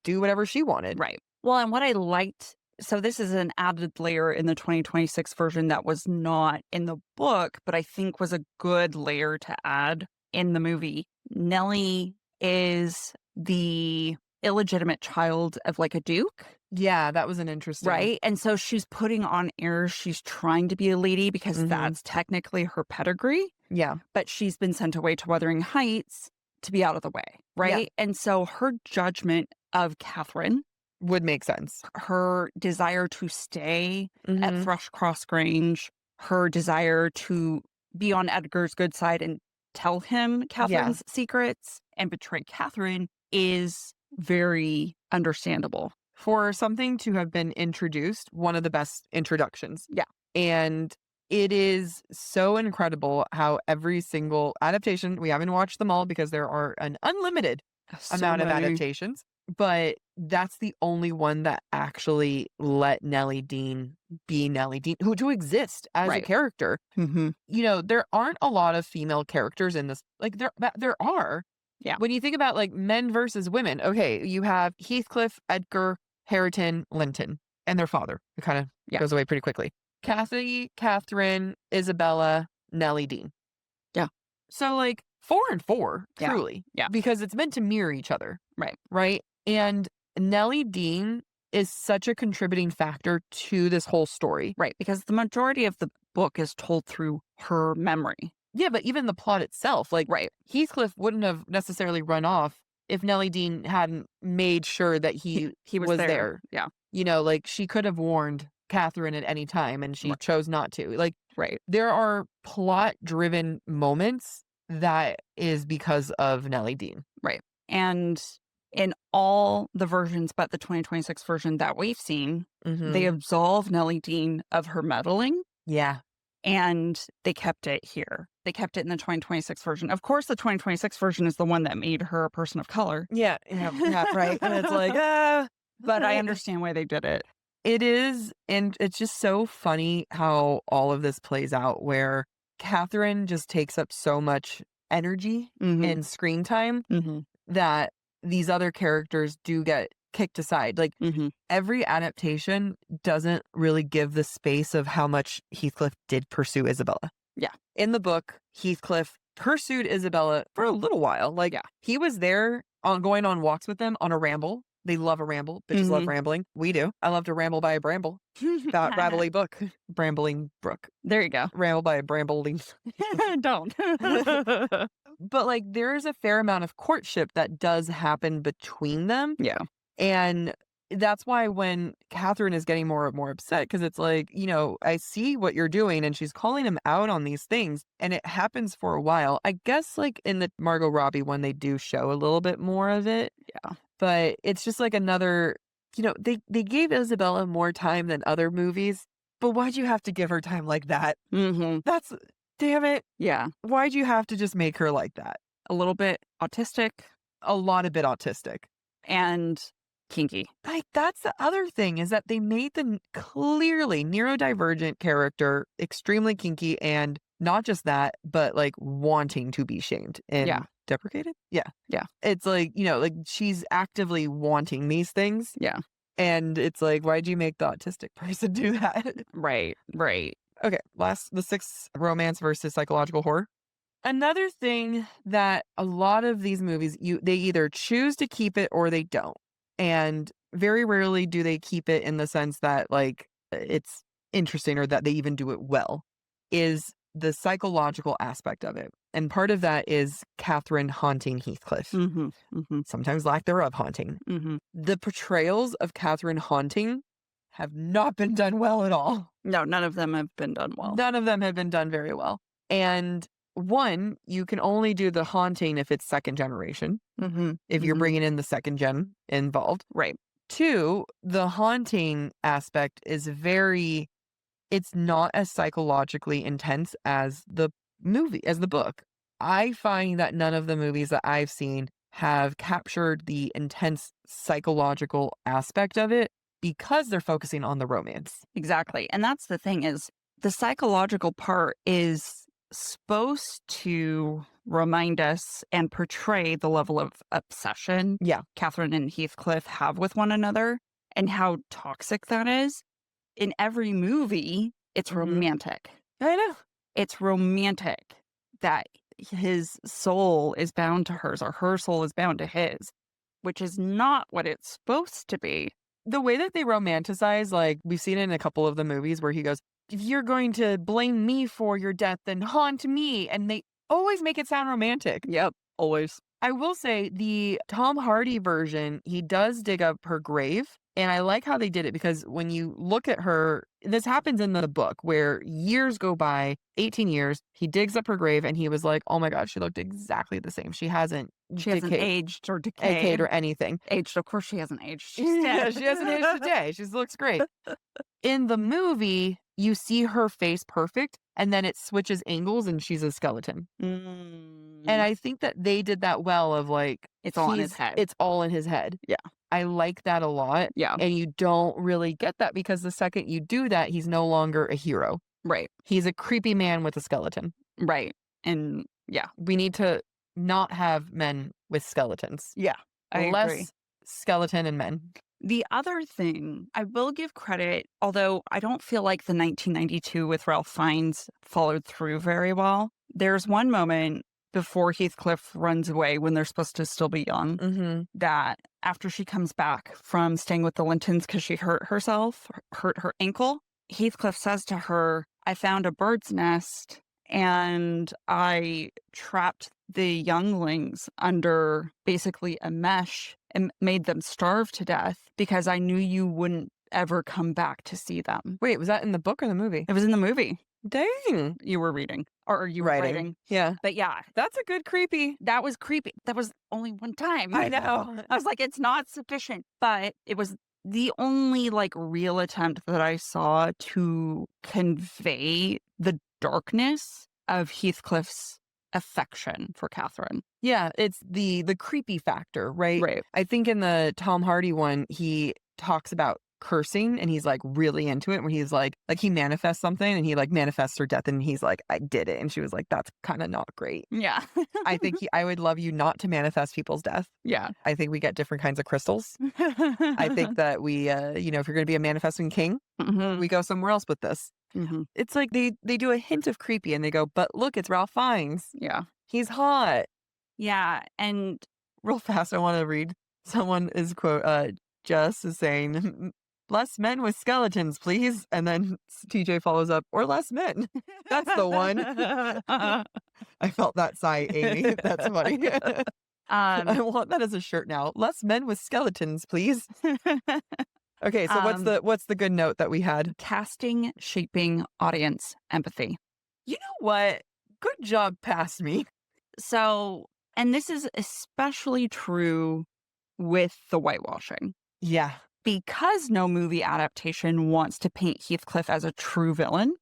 do whatever she wanted. Right. Well, and what I liked, so this is an added layer in the 2026 version that was not in the book, but I think was a good layer to add in the movie. Nellie is the illegitimate child of like a duke. Yeah, that was an interesting. Right. And so she's putting on airs. She's trying to be a lady because that's technically her pedigree. Yeah. But she's been sent away to Wuthering Heights to be out of the way. Right. Yeah. And so her judgment of Catherine would make sense. Her desire to stay at Thrushcross Grange, her desire to be on Edgar's good side and tell him Catherine's secrets and betray Catherine is very understandable. For something to have been introduced, one of the best introductions. Yeah. And it is so incredible how every single adaptation, we haven't watched them all because there are an unlimited amount of adaptations, but that's the only one that actually let Nellie Dean be Nellie Dean, who to exist as a character. There aren't a lot of female characters in this. Like there are. Yeah. When you think about like men versus women, okay, you have Heathcliff, Edgar, Hareton, Linton, and their father, who kind of goes away pretty quickly. Kathy, Catherine, Isabella, Nellie Dean. Yeah. So like 4 and 4, truly. Yeah. Because it's meant to mirror each other. Right. Right. And Nellie Dean is such a contributing factor to this whole story. Right, because the majority of the book is told through her memory. Yeah, but even the plot itself, like, right. Heathcliff wouldn't have necessarily run off if Nellie Dean hadn't made sure that he was there. Yeah. You know, like, she could have warned Catherine at any time, and she chose not to. Like, right. There are plot-driven moments that is because of Nellie Dean. Right. And in all the versions but the 2026 version that we've seen, they absolve Nellie Dean of her meddling. Yeah. And they kept it here. They kept it in the 2026 version. Of course, the 2026 version is the one that made her a person of color. Yeah, right. And it's like, but I understand why they did it. It is, and it's just so funny how all of this plays out, where Catherine just takes up so much energy and screen time that these other characters do get kicked aside. Like, every adaptation doesn't really give the space of how much Heathcliff did pursue Isabella. Yeah. In the book, Heathcliff pursued Isabella for a little while. Like, he was there going on walks with them on a ramble. They love a ramble. Bitches love rambling. We do. I love to ramble by a bramble. That rattly book. Brambling brook. There you go. Ramble by a brambling. Don't. But, like, there is a fair amount of courtship that does happen between them. Yeah. And that's why when Catherine is getting more and more upset, because it's like, you know, I see what you're doing, and she's calling him out on these things, and it happens for a while. I guess, like, in the Margot Robbie one, they do show a little bit more of it. Yeah. But it's just like another, you know, they gave Isabella more time than other movies, but why'd you have to give her time like that? That's, damn it. Yeah. Why'd you have to just make her like that? A little bit autistic. A lot of bit autistic. And kinky. Like, that's the other thing, is that they made the clearly neurodivergent character extremely kinky, and not just that, but like wanting to be shamed and deprecated. Yeah. It's like, you know, like, she's actively wanting these things. Yeah. And it's like, why'd you make the autistic person do that? Right. Okay. The sixth, romance versus psychological horror. Another thing that a lot of these movies, they either choose to keep it or they don't. And very rarely do they keep it in the sense that, like, it's interesting or that they even do it well, is the psychological aspect of it. And part of that is Catherine haunting Heathcliff. Sometimes lack thereof haunting. The portrayals of Catherine haunting have not been done well at all. No, none of them have been done well. None of them have been done very well. And one, you can only do the haunting if it's second generation. If you're bringing in the second gen involved. Right. Two, the haunting aspect is it's not as psychologically intense as the movie, as the book. I find that none of the movies that I've seen have captured the intense psychological aspect of it because they're focusing on the romance. Exactly. And that's the thing, is the psychological part is supposed to remind us and portray the level of obsession Catherine and Heathcliff have with one another and how toxic that is. In every movie, it's romantic. I know. It's romantic that his soul is bound to hers, or her soul is bound to his, which is not what it's supposed to be. The way that they romanticize, like, we've seen it in a couple of the movies where he goes, if you're going to blame me for your death, then haunt me. And they always make it sound romantic. Yep, always. I will say the Tom Hardy version, he does dig up her grave. And I like how they did it, because when you look at her, this happens in the book where years go by, 18 years, he digs up her grave and he was like, oh my God, she looked exactly the same. She hasn't aged or decayed or anything. Aged, of course she hasn't aged. She's dead. She hasn't aged today. She looks great. In the movie, you see her face perfect, and then it switches angles and she's a skeleton. And I think that they did that well, of like, it's all in his head. It's all in his head. Yeah. I like that a lot. Yeah. And you don't really get that, because the second you do that, he's no longer a hero. Right. He's a creepy man with a skeleton. Right. And yeah, we need to not have men with skeletons. Yeah. I agree. Less skeleton and men. The other thing, I will give credit, although I don't feel like the 1992 with Ralph Fiennes followed through very well. There's one moment before Heathcliff runs away, when they're supposed to still be young, that after she comes back from staying with the Lintons because she hurt her ankle, Heathcliff says to her, I found a bird's nest and I trapped the younglings under basically a mesh and made them starve to death because I knew you wouldn't ever come back to see them. Wait, was that in the book or the movie? It was in the movie. Dang. You were reading. Or you were writing. Yeah. But yeah. That's a good creepy. That was creepy. That was only one time. I know. I was like, it's not sufficient. But it was the only like real attempt that I saw to convey the darkness of Heathcliff's affection for Catherine. Yeah, it's the creepy factor, right? Right. I think in the Tom Hardy one, he talks about cursing and he's like really into it, where he's like he manifests something and he like manifests her death and he's like, I did it. And she was like, that's kind of not great. Yeah. I think I would love you not to manifest people's death. Yeah. I think we get different kinds of crystals. I think that we, if you're going to be a manifesting king, we go somewhere else with this. It's like they do a hint of creepy and they go, but look, it's Ralph Fiennes. Yeah. He's hot. Yeah. And real fast, I want to read. Someone is Jess is saying, less men with skeletons, please. And then TJ follows up, or less men. That's the one. I felt that sigh, Amy. That's funny. I want that as a shirt now. Less men with skeletons, please. Okay, so what's the good note that we had? Casting, shaping, audience, empathy. You know what? Good job past me. So, and this is especially true with the whitewashing. Yeah. Because no movie adaptation wants to paint Heathcliff as a true villain,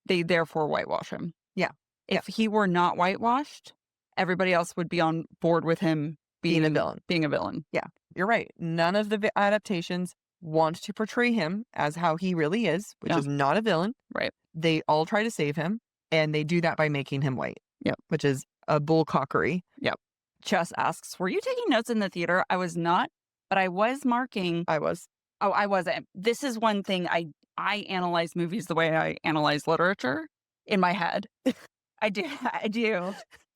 they therefore whitewash him. Yeah. If he were not whitewashed, everybody else would be on board with him being a villain. Yeah, you're right. None of the adaptations want to portray him as how he really is, which is not a villain. Right. They all try to save him, and they do that by making him white. Yep. Which is a bullcockery. Yep. Chess asks, were you taking notes in the theater? I was not, but I was marking. I was. Oh, I wasn't. This is one thing I analyze movies the way I analyze literature in my head. I do.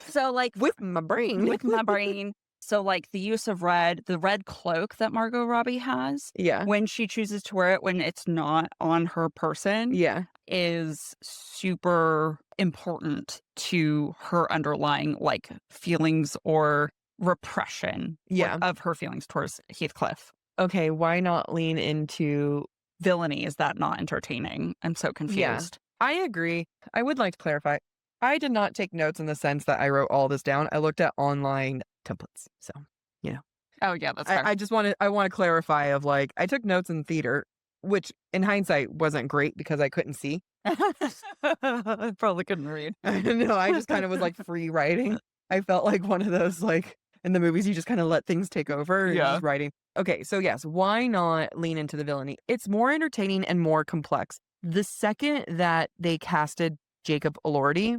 So like with my brain. So like the use of the red cloak that Margot Robbie has. Yeah. When she chooses to wear it when it's not on her person. Yeah. Is super important to her underlying like feelings or repression of her feelings towards Heathcliff. Okay, why not lean into villainy? Is that not entertaining? I'm so confused. Yeah, I agree. I would like to clarify. I did not take notes in the sense that I wrote all this down. I looked at online templates. So, Oh, yeah, that's fair. I want to clarify of like, I took notes in theater, which in hindsight wasn't great because I couldn't see. I probably couldn't read. No, I just kind of was like free writing. I felt like one of those, like in the movies, you just kind of let things take over and just writing. Okay, so yes, why not lean into the villainy? It's more entertaining and more complex. The second that they casted Jacob Elordi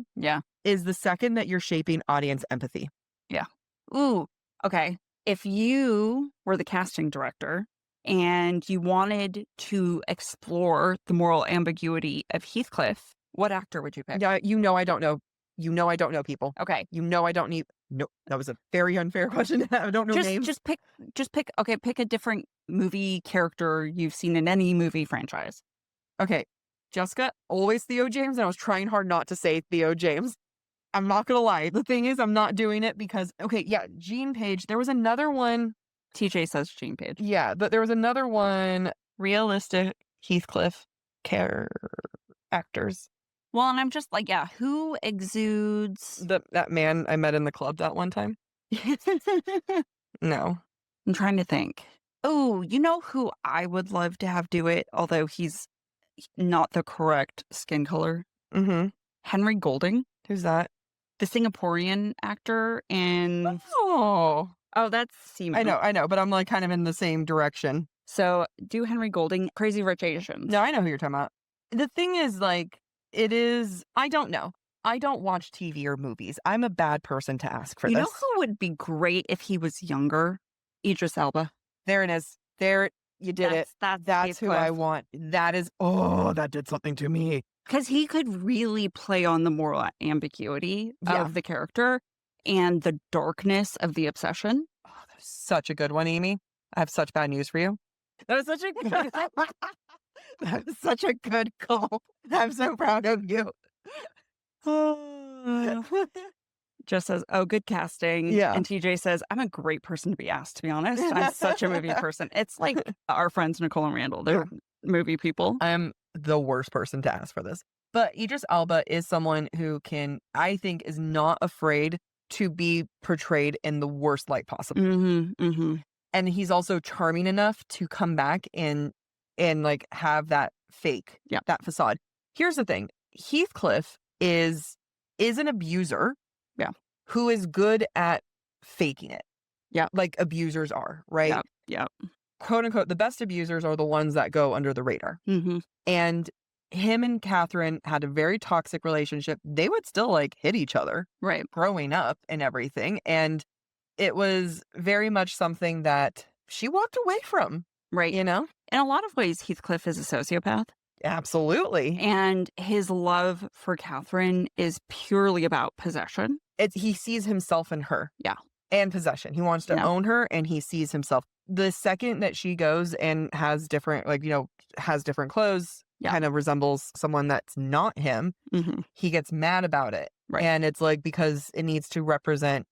is the second that you're shaping audience empathy. Yeah. Ooh, okay. If you were the casting director and you wanted to explore the moral ambiguity of Heathcliff, what actor would you pick? Yeah, I don't know. I don't know people. Okay. I don't need... No, that was a very unfair question. I don't know names. Just pick a different movie character you've seen in any movie franchise. Okay. Jessica, always Theo James, and I was trying hard not to say Theo James. I'm not going to lie. The thing is, I'm not doing it because, Jean Page. There was another one. TJ says Jean Page. Yeah, but there was another one. Realistic Heathcliff actors. Well, and I'm just like, who exudes... That man I met in the club that one time? No. I'm trying to think. Oh, you know who I would love to have do it, although he's not the correct skin color? Henry Golding. Who's that? The Singaporean actor in... Oh, that's Seaman. I know, but I'm like kind of in the same direction. So do Henry Golding, Crazy Rich Asians. No, I know who you're talking about. The thing is, like, it is... I don't know. I don't watch TV or movies. I'm a bad person to ask for this. You know who would be great if he was younger? Idris Elba. There it is. There, you did it. That's who I want. That is... Oh, that did something to me. Because he could really play on the moral ambiguity of the character and the darkness of the obsession. Oh, that's such a good one, Amy. I have such bad news for you. That was such a good that was such a good call. I'm so proud of you. Just says, oh, good casting. Yeah. And TJ says, I'm a great person to be asked, to be honest. I'm such a movie person. It's like our friends Nicole and Randall. They're movie people. I'm the worst person to ask for this. But Idris Elba is someone who I think, is not afraid to be portrayed in the worst light possible. And he's also charming enough to come back and like have that fake, that facade. Here's the thing. Heathcliff is an abuser. Yeah. Who is good at faking it. Yeah. Like abusers are, right? Yeah. Quote unquote, the best abusers are the ones that go under the radar. And him and Catherine had a very toxic relationship. They would still like hit each other. Right. Growing up and everything. And it was very much something that she walked away from. Right. You know? In a lot of ways, Heathcliff is a sociopath. Absolutely. And his love for Catherine is purely about possession. He sees himself in her. Yeah. And possession. He wants to own her, and he sees himself. The second that she goes and has different, has different clothes, kind of resembles someone that's not him, he gets mad about it. Right. And it's like, because she needs to represent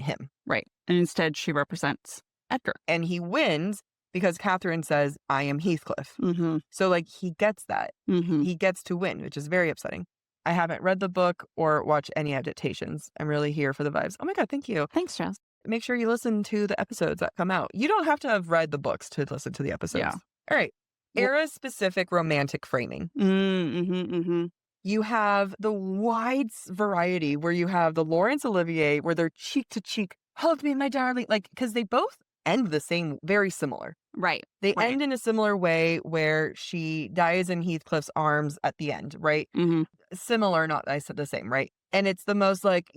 him. Right. And instead she represents Edgar. And he wins because Catherine says, I am Heathcliff. So like he gets that. He gets to win, which is very upsetting. I haven't read the book or watched any adaptations. I'm really here for the vibes. Oh my God, thank you. Thanks, Jess. Make sure you listen to the episodes that come out. You don't have to have read the books to listen to the episodes. Yeah. All right. Era-specific romantic framing. You have the wide variety where you have the Laurence Olivier, where they're cheek to cheek, hug me, my darling. Like, because they both end the same, very similar. Right. They end in a similar way where she dies in Heathcliff's arms at the end, right? Similar, not I said the same, right? And it's the most like,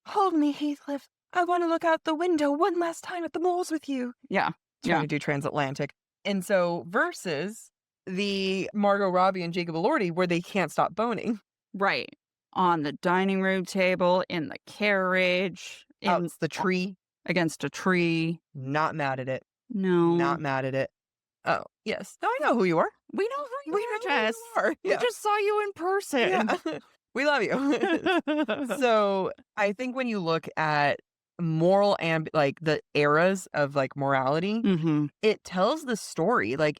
hold me, Heathcliff. I want to look out the window one last time at the moles with you. Yeah. Trying to do transatlantic. And so versus the Margot Robbie and Jacob Elordi, where they can't stop boning. Right. On the dining room table, in the carriage. Out the tree. Against a tree. Not mad at it. No. Not mad at it. Oh, yes. No, I know who you are. We know who you are, Jess. We just saw you in person. Yeah. We love you. So I think when you look at moral and like the eras of like morality, it tells the story. Like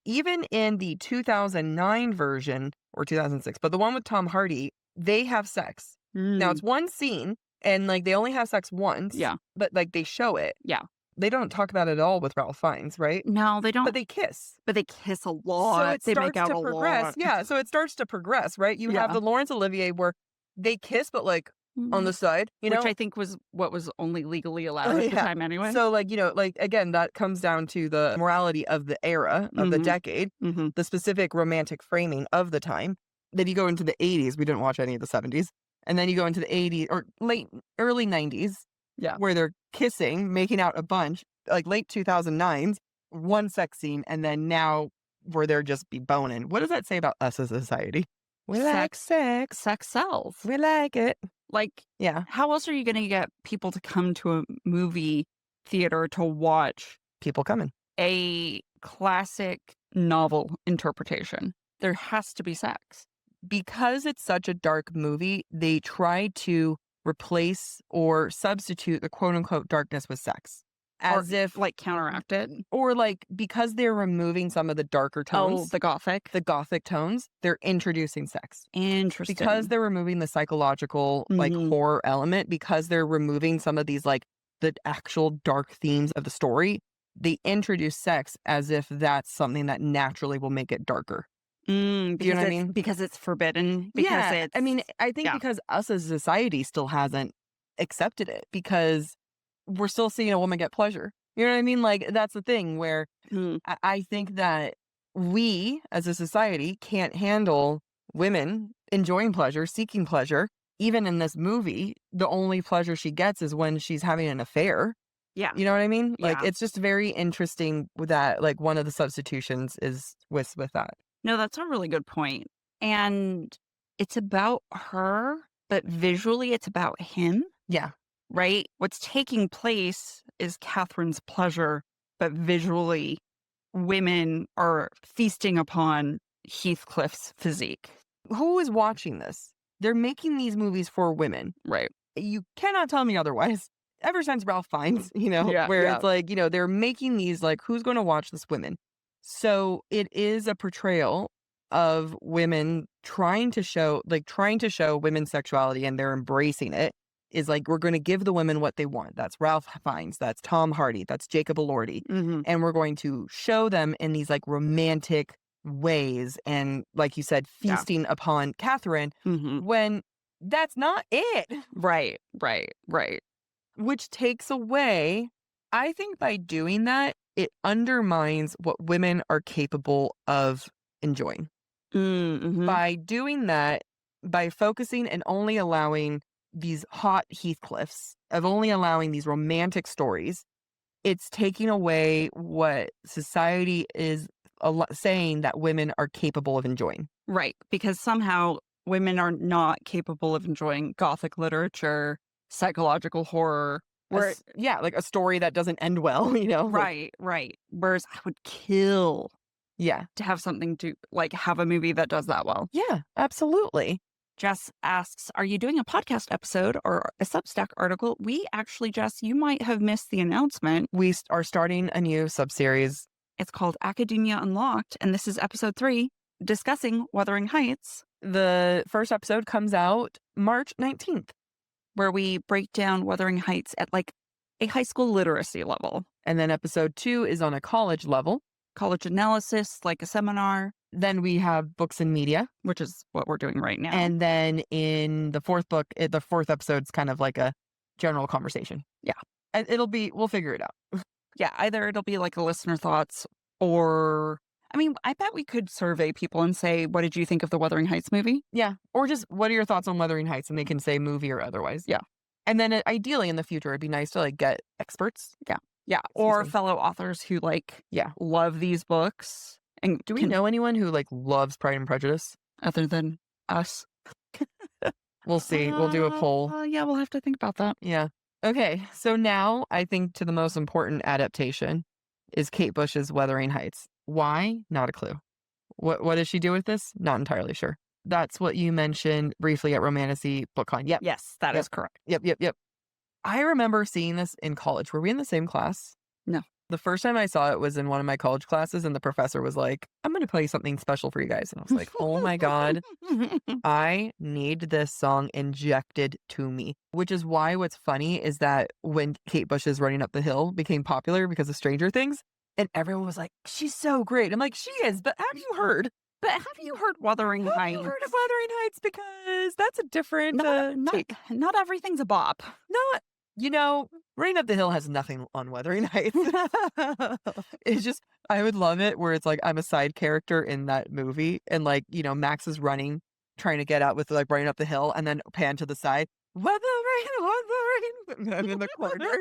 even in the 2009 version or 2006, but the one with Tom Hardy, they have sex. Now it's one scene and like they only have sex once. Yeah. But like they show it. Yeah. They don't talk about it at all with Ralph Fiennes, right? No, they don't. But they kiss. But they kiss a lot. So it they make out starts to progress. lot. Yeah. So it starts to progress, right? You have the Laurence Olivier where they kiss, but like on the side, which I think was what was only legally allowed at the time anyway. So like, like again, that comes down to the morality of the era, of the decade, the specific romantic framing of the time. Then you go into the 80s. We didn't watch any of the 70s. And then you go into the 80s or early 90s. Yeah. Where they're kissing, making out a bunch, like late 2009s, one sex scene, and then now where they're just be boning. What does that say about us as a society? We like sex. Sex sells. We like it. Like, how else are you going to get people to come to a movie theater to watch people coming? A classic novel interpretation? There has to be sex. Because it's such a dark movie, they try to replace or substitute the quote unquote darkness with sex. As if like counteract it. Or like because they're removing some of the darker tones. Oh, the gothic tones, they're introducing sex. Interesting. Because they're removing the psychological like horror element, because they're removing some of these like the actual dark themes of the story, they introduce sex as if that's something that naturally will make it darker. Do you know what I mean? Because it's forbidden. Because I mean, I think because us as a society still hasn't accepted it, because we're still seeing a woman get pleasure. You know what I mean? Like, that's the thing where I think that we as a society can't handle women enjoying pleasure, seeking pleasure. Even in this movie, the only pleasure she gets is when she's having an affair. Yeah. You know what I mean? Like, it's just very interesting with that. Like, one of the substitutions is with that. No, that's a really good point. And it's about her, but visually it's about him. Yeah. Right? What's taking place is Catherine's pleasure, but visually women are feasting upon Heathcliff's physique. Who is watching this? They're making these movies for women. Right. You cannot tell me otherwise. Ever since Ralph Fiennes, it's like, they're making these like, who's going to watch this women? So it is a portrayal of women trying to show women's sexuality, and they're embracing it. Is like, we're going to give the women what they want. That's Ralph Fiennes. That's Tom Hardy. That's Jacob Elordi. Mm-hmm. And we're going to show them in these like romantic ways. And like you said, feasting upon Catherine, when that's not it. Right. Which takes away, I think by doing that, it undermines what women are capable of enjoying. Mm-hmm. By doing that, by focusing and only allowing these hot Heathcliffs, of only allowing these romantic stories, it's taking away what society is saying that women are capable of enjoying. Right. Because somehow women are not capable of enjoying Gothic literature, psychological horror. Like a story that doesn't end well, Right. Whereas I would kill to have something to, like, have a movie that does that well. Yeah, absolutely. Jess asks, are you doing a podcast episode or a Substack article? We actually, Jess, you might have missed the announcement. We are starting a new subseries. It's called Academia Unlocked, and this is episode 3, discussing Wuthering Heights. The first episode comes out March 19th. Where we break down Wuthering Heights at like a high school literacy level. And then episode 2 is on a college level. College analysis, like a seminar. Then we have books and media, which is what we're doing right now. And then in the fourth book, the fourth episode's kind of like a general conversation. Yeah. And we'll figure it out. Yeah, either it'll be like a listener thoughts, or, I mean, I bet we could survey people and say, what did you think of the Wuthering Heights movie? Yeah. Or just, what are your thoughts on Wuthering Heights? And they can say movie or otherwise. Yeah. And then ideally in the future, it'd be nice to like get experts. Yeah. Yeah. Or fellow authors who love these books. And do we know anyone who like loves Pride and Prejudice? Other than us? We'll see. We'll do a poll. Yeah, we'll have to think about that. Yeah. Okay. So now I think to the most important adaptation is Kate Bush's Wuthering Heights. Why? Not a clue. What does she do with this? Not entirely sure. That's what you mentioned briefly at Romanticy BookCon. Yep. Yes, that is correct. Yep. I remember seeing this in college. Were we in the same class? No. The first time I saw it was in one of my college classes, and the professor was like, I'm going to play something special for you guys. And I was like, oh my God, I need this song injected to me. Which is why what's funny is that when Kate Bush's Running Up the Hill became popular because of Stranger Things, and everyone was like, she's so great. I'm like, she is, but have you heard? Wuthering Heights? Have you heard of Wuthering Heights? Because that's a different take. Not everything's a bop. Running Up the Hill has nothing on Wuthering Heights. It's just, I would love it where it's like, I'm a side character in that movie. And like, Max is running, trying to get out with like running up the hill, and then pan to the side. Wuthering. And I'm in the corner.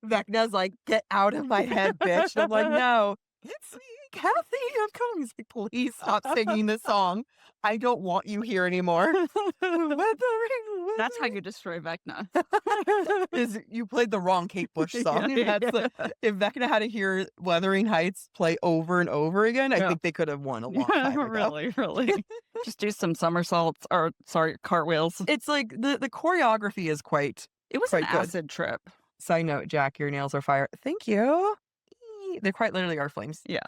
Vecna's like, get out of my head, bitch. And I'm like, no, it's me, Kathy. I'm coming. He's like, please stop singing this song. I don't want you here anymore. That's how you destroy Vecna. Is you played the wrong Kate Bush song. If Vecna had to hear Wuthering Heights play over and over again, I think they could have won a long time ago. Really. Just do some somersaults, cartwheels. It's like the choreography is quite. It was quite an good. acid trip. Side note, Jack, your nails are fire. Thank you. They quite literally are flames. Yeah.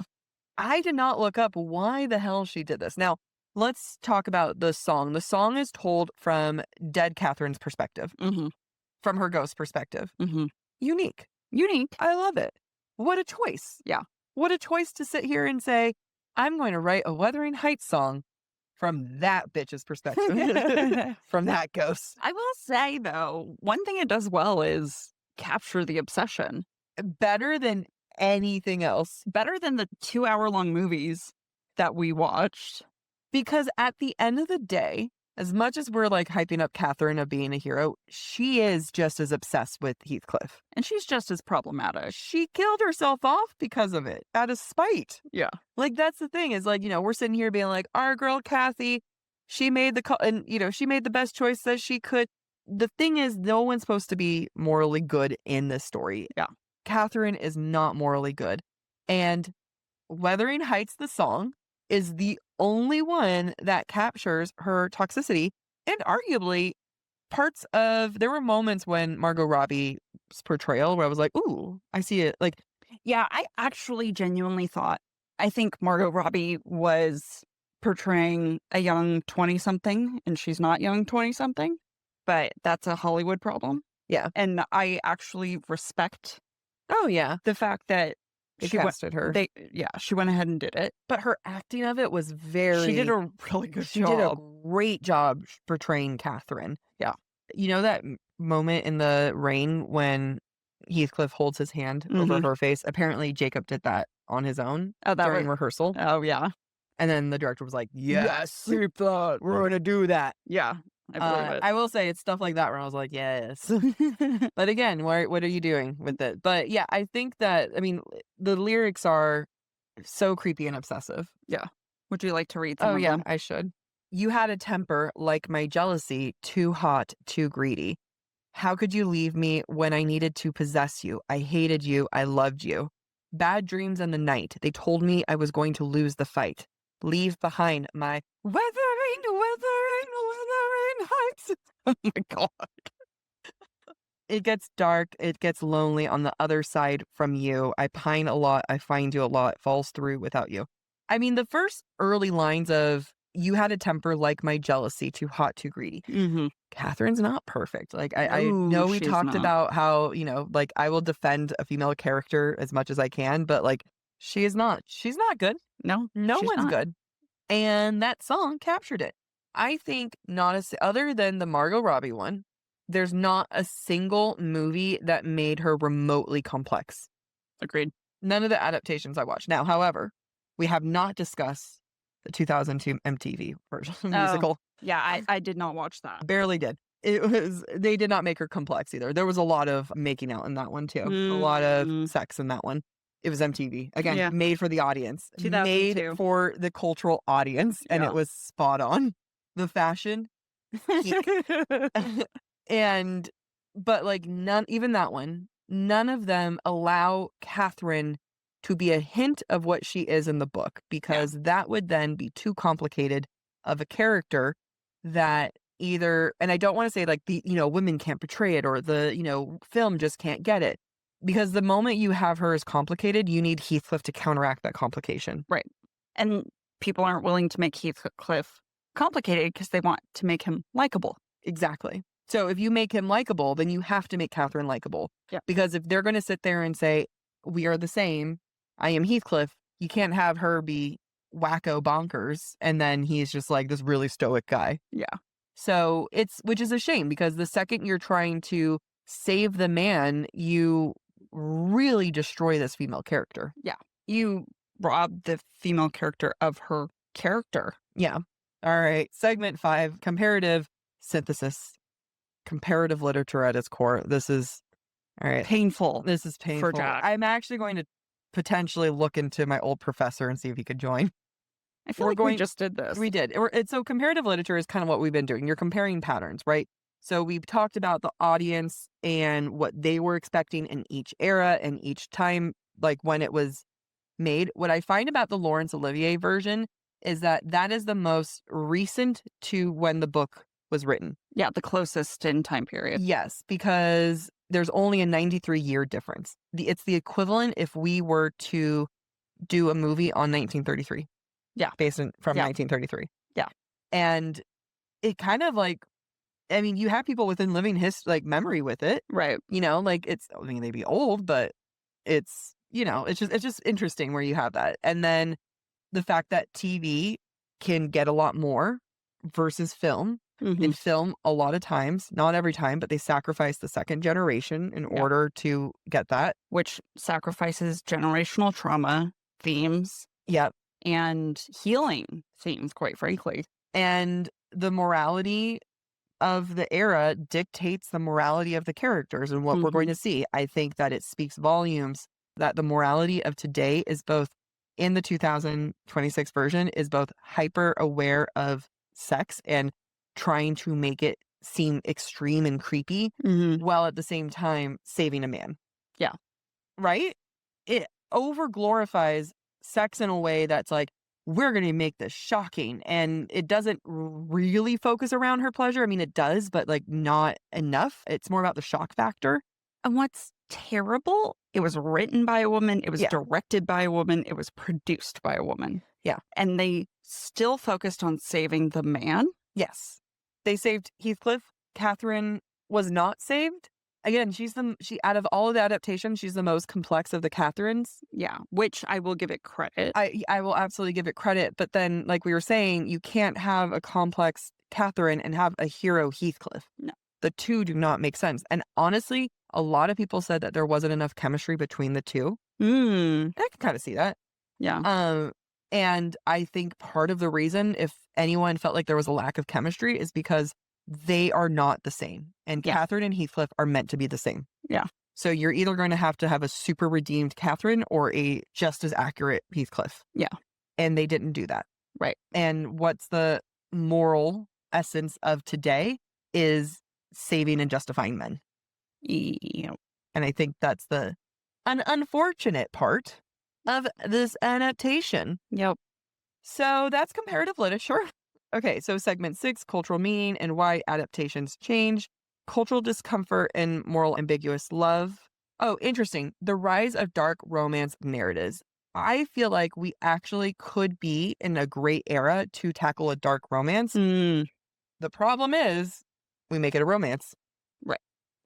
I did not look up why the hell she did this. Now, let's talk about the song. The song is told from dead Catherine's perspective, from her ghost perspective. Unique. I love it. What a choice. Yeah. What a choice to sit here and say, I'm going to write a Wuthering Heights song from that bitch's perspective, from that ghost. I will say, though, one thing it does well is capture the obsession. Better than anything else. Better than the 2-hour-long movies that we watched. Because at the end of the day, as much as we're like hyping up Catherine of being a hero, she is just as obsessed with Heathcliff. And she's just as problematic. She killed herself off because of it, out of spite. Yeah. Like, that's the thing is like, we're sitting here being like, our girl Kathy, she made she made the best choice that she could. the thing is, no one's supposed to be morally good in this story. Yeah. Catherine is not morally good. And Wuthering Heights, the song, is the only one that captures her toxicity. And arguably, there were moments when Margot Robbie's portrayal where I was like, ooh, I see it. Like, yeah, I actually genuinely thought, I think Margot Robbie was portraying a young 20-something, and she's not young 20-something, but that's a Hollywood problem. Yeah. And I actually respect the fact that she casted her. She went ahead and did it. But her acting of it was she did a really good job. She did a great job portraying Catherine. Yeah. You know that moment in the rain when Heathcliff holds his hand over her face? Apparently Jacob did that on his own during rehearsal. Oh, yeah. And then the director was like, yes, we're going to do that. Yeah, I believe it. I will say it's stuff like that where I was like, yes. But again, what are you doing with it? But yeah, I think that, I mean, the lyrics are so creepy and obsessive. Yeah. Would you like to read some of them? I should. You had a temper like my jealousy, too hot, too greedy. How could you leave me when I needed to possess you? I hated you. I loved you. Bad dreams in the night. They told me I was going to lose the fight. Leave behind my wuthering heights. Oh my God. It gets dark. It gets lonely on the other side from you. I pine a lot. I find you a lot. Falls through without you. I mean, the first early lines of you had a temper like my jealousy, too hot, too greedy. Catherine's not perfect. Like, I know we talked about how, you know, like, I will defend a female character as much as I can, but like, she's not good. No one's not good. And that song captured it. I think other than the Margot Robbie one, there's not a single movie that made her remotely complex. Agreed. None of the adaptations I watched. Now, however, we have not discussed the 2002 MTV version musical. Yeah, I did not watch that. Barely did. They did not make her complex either. There was a lot of making out in that one too. A lot of sex in that one. It was MTV. Again, made for the audience. Made for the cultural audience. And it was spot on. The fashion. But like even that one, none of them allow Catherine to be a hint of what she is in the book, because that would then be too complicated of a character that either, and I don't want to say like women can't portray it or the, film just can't get it, because the moment you have her as complicated, you need Heathcliff to counteract that complication. Right. And people aren't willing to make Heathcliff complicated because they want to make him likable. Exactly. So if you make him likable, then you have to make Catherine likable. Yeah. Because if they're going to sit there and say, we are the same, I am Heathcliff, you can't have her be wacko bonkers and then he's just like this really stoic guy. Yeah. So which is a shame, because the second you're trying to save the man, you really destroy this female character. Yeah. You rob the female character of her character. Yeah. All right. Segment 5, comparative synthesis. Comparative literature at its core. This is all right. Painful. This is painful. For Jack. I'm actually going to potentially look into my old professor and see if he could join. I feel we just did this. We did. So comparative literature is kind of what we've been doing. You're comparing patterns, right? So we've talked about the audience and what they were expecting in each era and each time, like when it was made. What I find about the Laurence Olivier version is that is the most recent to when the book was written. Yeah, the closest in time period. Yes, because there's only a 93-year difference. It's the equivalent if we were to do a movie on 1933. Yeah. From 1933. Yeah. And it kind of like, I mean, you have people within living memory with it. Right. Like they'd be old, but it's, it's just interesting where you have that. And then the fact that TV can get a lot more versus film. In film, a lot of times, not every time, but they sacrifice the second generation in order to get that. Which sacrifices generational trauma themes. Yep. And healing themes, quite frankly. And the morality of the era dictates the morality of the characters and what we're going to see. I think that it speaks volumes that the morality of today is both, in the 2026 version, is both hyper aware of sex and trying to make it seem extreme and creepy while at the same time saving a man. Yeah. Right? It over glorifies sex in a way that's like, we're going to make this shocking. And it doesn't really focus around her pleasure. I mean, it does, but like not enough. It's more about the shock factor. And what's terrible, it was written by a woman, it was directed by a woman, it was produced by a woman. Yeah. And they still focused on saving the man. Yes. They saved Heathcliff. Catherine was not saved. Again, she out of all of the adaptations, she's the most complex of the Catherines. Yeah, which I will give it credit. I will absolutely give it credit. But then, like we were saying, you can't have a complex Catherine and have a hero Heathcliff. No. The two do not make sense. And honestly, a lot of people said that there wasn't enough chemistry between the two. I can kind of see that. Yeah. And I think part of the reason, if anyone felt like there was a lack of chemistry, is because they are not the same. And Catherine and Heathcliff are meant to be the same. Yeah. So you're either going to have a super redeemed Catherine or a just as accurate Heathcliff. Yeah. And they didn't do that. Right. And what's the moral essence of today is saving and justifying men. Yeah. And I think that's an unfortunate part of this adaptation. Yep. So that's comparative literature. Okay, so segment 6, cultural meaning and why adaptations change, cultural discomfort and moral ambiguous love. Oh, interesting. The rise of dark romance narratives. I feel like we actually could be in a great era to tackle a dark romance. The problem is we make it a romance. Right.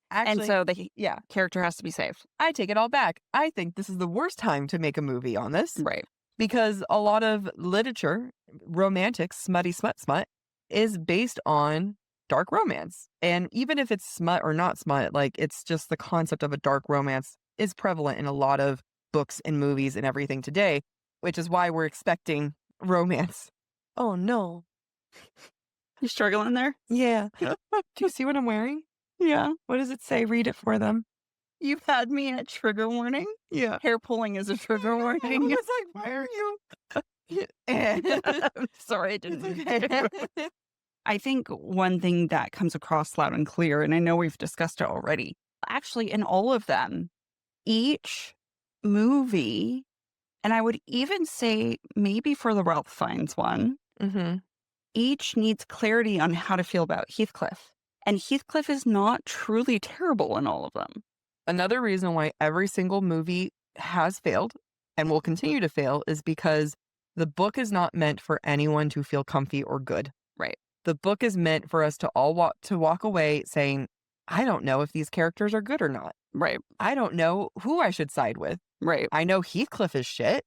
Actually, and so the character has to be saved. I take it all back. I think this is the worst time to make a movie on this. Right. Because a lot of literature, romantic, smutty smut, is based on dark romance. And even if it's smut or not smut, like it's just the concept of a dark romance is prevalent in a lot of books and movies and everything today, which is why we're expecting romance. Oh, no. You struggling there? Yeah. Do you see what I'm wearing? Yeah. What does it say? Read it for them. You've had me at trigger warning. Yeah. Hair pulling is a trigger warning. I was like, why are you? I'm sorry, I didn't. I think one thing that comes across loud and clear, and I know we've discussed it already, actually in all of them, each movie, and I would even say maybe for the Ralph Fiennes one, each needs clarity on how to feel about Heathcliff. And Heathcliff is not truly terrible in all of them. Another reason why every single movie has failed and will continue to fail is because the book is not meant for anyone to feel comfy or good. Right. The book is meant for us to all walk away saying, I don't know if these characters are good or not. Right. I don't know who I should side with. Right. I know Heathcliff is shit,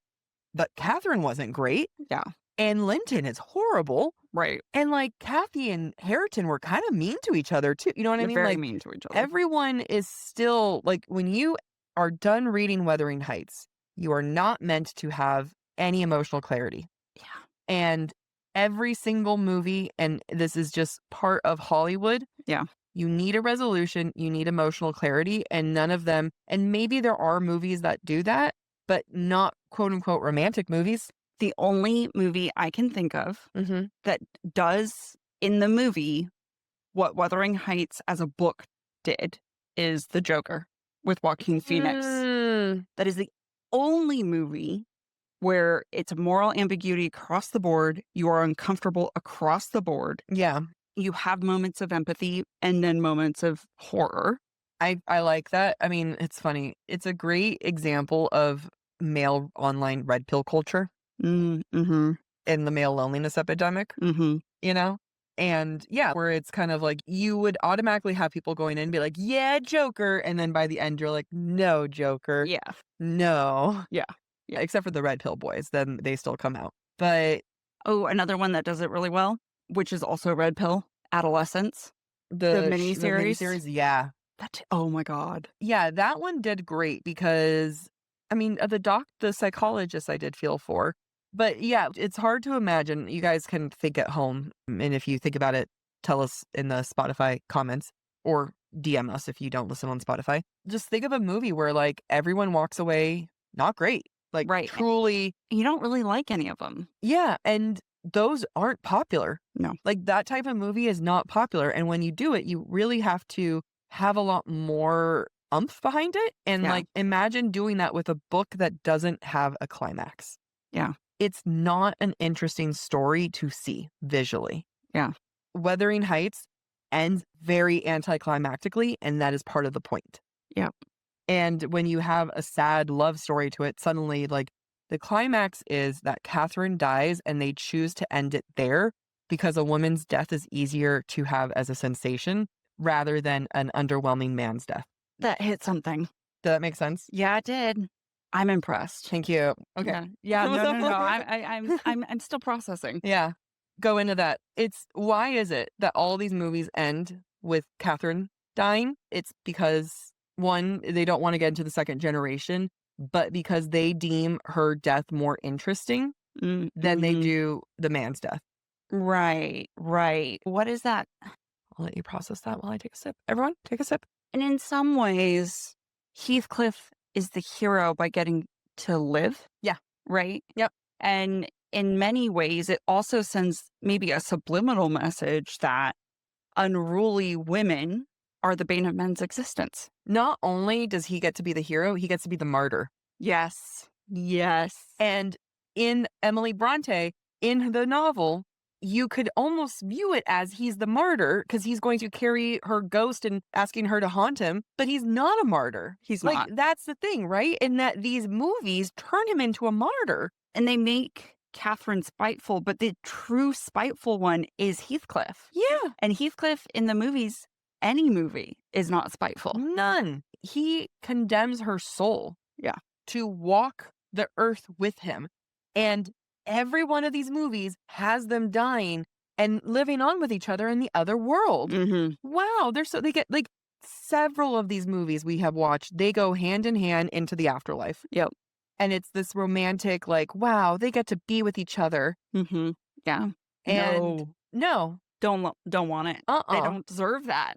but Catherine wasn't great. Yeah. And Linton is horrible. Right. And like Kathy and Hareton were kind of mean to each other too. You know what I mean? Very like, mean to each other. Everyone is still like, when you are done reading Wuthering Heights, you are not meant to have any emotional clarity. Yeah. And every single movie, and this is just part of Hollywood. Yeah. You need a resolution, you need emotional clarity, and none of them, and maybe there are movies that do that, but not quote unquote romantic movies. The only movie I can think of that does in the movie what Wuthering Heights as a book did is The Joker with Joaquin Phoenix. That is the only movie where it's moral ambiguity across the board. You are uncomfortable across the board. Yeah. You have moments of empathy and then moments of horror. I like that. I mean, it's funny. It's a great example of male online red pill culture. In the male loneliness epidemic, you know? And yeah, where it's kind of like you would automatically have people going in and be like, yeah, Joker. And then by the end, you're like, no, Joker. Yeah. No. Yeah. Except for the red pill boys. Then they still come out. But. Oh, another one that does it really well, which is also red pill, Adolescence. The miniseries. Yeah. Oh my God. Yeah, that one did great because, I mean, the psychologist I did feel for. But yeah, it's hard to imagine. You guys can think at home. And if you think about it, tell us in the Spotify comments or DM us if you don't listen on Spotify. Just think of a movie where like everyone walks away not great. Like truly. You don't really like any of them. Yeah. And those aren't popular. No. Like that type of movie is not popular. And when you do it, you really have to have a lot more oomph behind it. And like, imagine doing that with a book that doesn't have a climax. Yeah. It's not an interesting story to see visually. Yeah. Wuthering Heights ends very anticlimactically, and that is part of the point. Yeah. And when you have a sad love story to it, suddenly, like, the climax is that Catherine dies and they choose to end it there because a woman's death is easier to have as a sensation rather than an underwhelming man's death. That hit something. Does that make sense? Yeah, it did. I'm impressed. Thank you. Okay. Yeah. No. I'm still processing. Yeah. Go into that. Why is it that all these movies end with Catherine dying? It's because, one, they don't want to get into the second generation, but because they deem her death more interesting than they do the man's death. Right. What is that? I'll let you process that while I take a sip. Everyone, take a sip. And in some ways, Heathcliff is the hero by getting to live. Yeah. Right? Yep. And in many ways, it also sends maybe a subliminal message that unruly women are the bane of men's existence. Not only does he get to be the hero, he gets to be the martyr. Yes. And in Emily Brontë, in the novel, you could almost view it as he's the martyr because he's going to carry her ghost and asking her to haunt him, but he's not a martyr. He's like, not. That's the thing, right? And that these movies turn him into a martyr. And they make Catherine spiteful, but the true spiteful one is Heathcliff. Yeah. And Heathcliff in the movies, any movie, is not spiteful. None. He condemns her soul. Yeah. To walk the earth with him. And every one of these movies has them dying and living on with each other in the other world. Wow. They get like several of these movies we have watched. They go hand in hand into the afterlife. Yep. And it's this romantic, like, wow, they get to be with each other. Yeah. And no. Don't want it. They don't deserve that.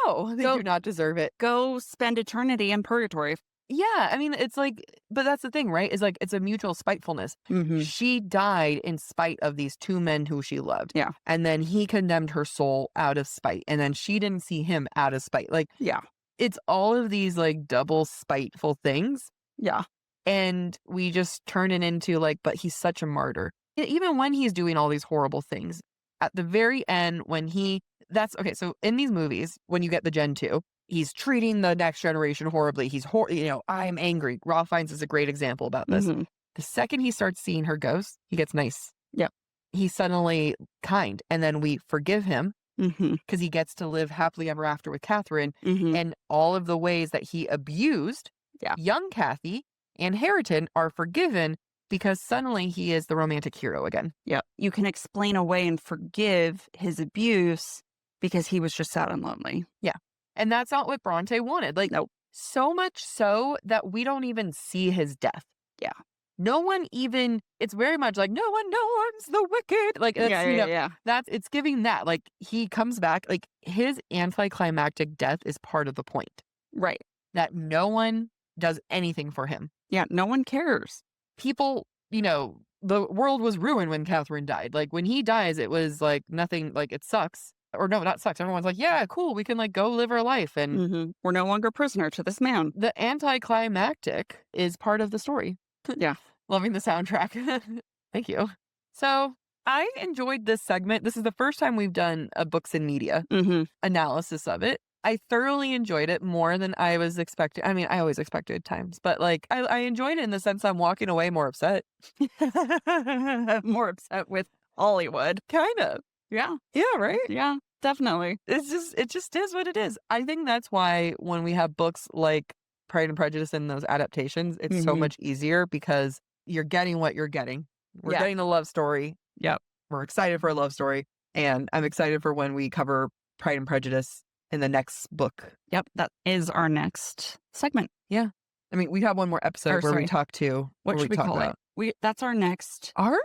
No, they do not deserve it. Go spend eternity in purgatory. Yeah, I mean, it's like, but that's the thing, right? Is like, it's a mutual spitefulness. She died in spite of these two men who she loved. Yeah. And then he condemned her soul out of spite. And then she didn't see him out of spite. Like, yeah, it's all of these like double spiteful things. Yeah. And we just turn it into like, but he's such a martyr. Even when he's doing all these horrible things, at the very end, okay, so in these movies, when you get the Gen 2, he's treating the next generation horribly. I'm angry. Ralph Fiennes is a great example about this. The second he starts seeing her ghost, he gets nice. Yep. He's suddenly kind. And then we forgive him because he gets to live happily ever after with Catherine. And all of the ways that he abused young Kathy and Hareton are forgiven because suddenly he is the romantic hero again. Yep. You can explain away and forgive his abuse because he was just sad and lonely. Yeah. And that's not what Brontë wanted. Like, nope. So much so that we don't even see his death. Yeah. No one even, it's very much like, no one mourns the wicked. Like, that's, it's giving that. Like, he comes back, like, his anticlimactic death is part of the point. Right. That no one does anything for him. Yeah, no one cares. People, the world was ruined when Catherine died. Like, when he dies, it was like nothing, like, it sucks. Or no, not sucks. Everyone's like, yeah, cool. We can like go live our life. And we're no longer prisoner to this man. The anticlimactic is part of the story. Yeah. Loving the soundtrack. Thank you. So I enjoyed this segment. This is the first time we've done a books and media analysis of it. I thoroughly enjoyed it more than I was expecting. I mean, I always expected at times, but like I enjoyed it in the sense I'm walking away more upset. More upset with Hollywood. Kind of. Yeah. Yeah, right? Yeah, definitely. It just is what it is. I think that's why when we have books like Pride and Prejudice and those adaptations, it's so much easier because you're getting what you're getting. We're getting a love story. Yep. We're excited for a love story. And I'm excited for when we cover Pride and Prejudice in the next book. Yep. That is our next segment. Yeah. I mean, we have one more episode where we talk to what should we call it? That's our next arc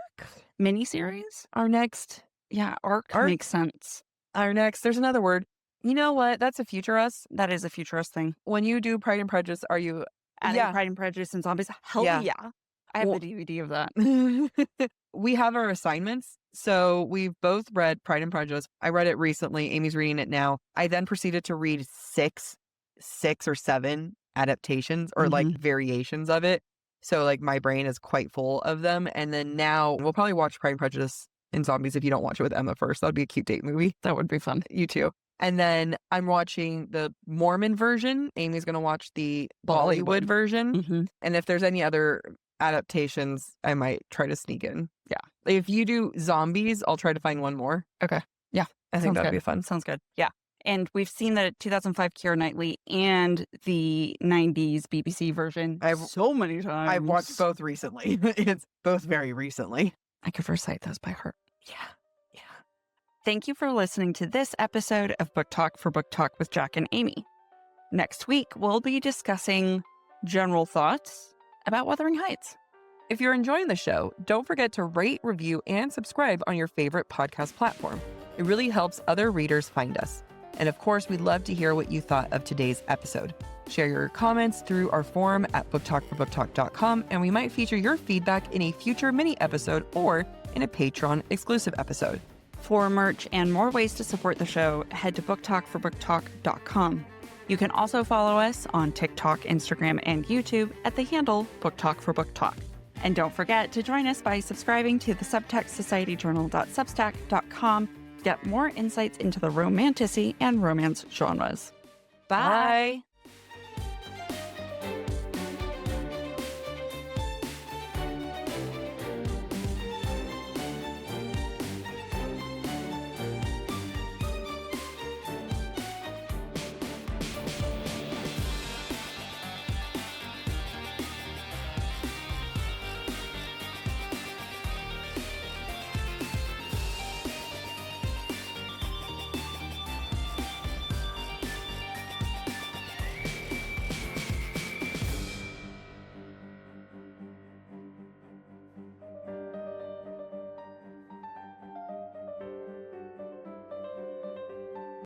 miniseries. Our next arc makes sense. Our next, there's another word. You know what? That's a future us. That is a future us thing. When you do Pride and Prejudice, are you adding Pride and Prejudice and Zombies? Hell yeah. I have the DVD of that. We have our assignments. So we've both read Pride and Prejudice. I read it recently. Amy's reading it now. I then proceeded to read six or seven adaptations or like variations of it. So like my brain is quite full of them. And then now we'll probably watch Pride and Prejudice and Zombies if you don't watch it with Emma first. That would be a cute date movie. That would be fun. You too. And then I'm watching the Mormon version. Amy's going to watch the Bollywood version. And if there's any other adaptations, I might try to sneak in. Yeah. If you do Zombies, I'll try to find one more. Okay. Yeah. I think that'd be fun. Sounds good. Yeah. And we've seen the 2005 Keira Knightley and the 90s BBC version so many times. I've watched both recently. It's both very recently. I could recite those by heart. Yeah. Thank you for listening to this episode of Book Talk for Book Talk with Jack and Amy. Next week, we'll be discussing general thoughts about Wuthering Heights. If you're enjoying the show, don't forget to rate, review, and subscribe on your favorite podcast platform. It really helps other readers find us. And of course, we'd love to hear what you thought of today's episode. Share your comments through our forum at booktalkforbooktalk.com, and we might feature your feedback in a future mini episode or in a Patreon exclusive episode. For merch and more ways to support the show, head to booktalkforbooktalk.com. You can also follow us on TikTok, Instagram, and YouTube at the handle Book Talk for Book Talk. And don't forget to join us by subscribing to the subtextsocietyjournal.substack.com. Get more insights into the romanticy and romance genres. Bye.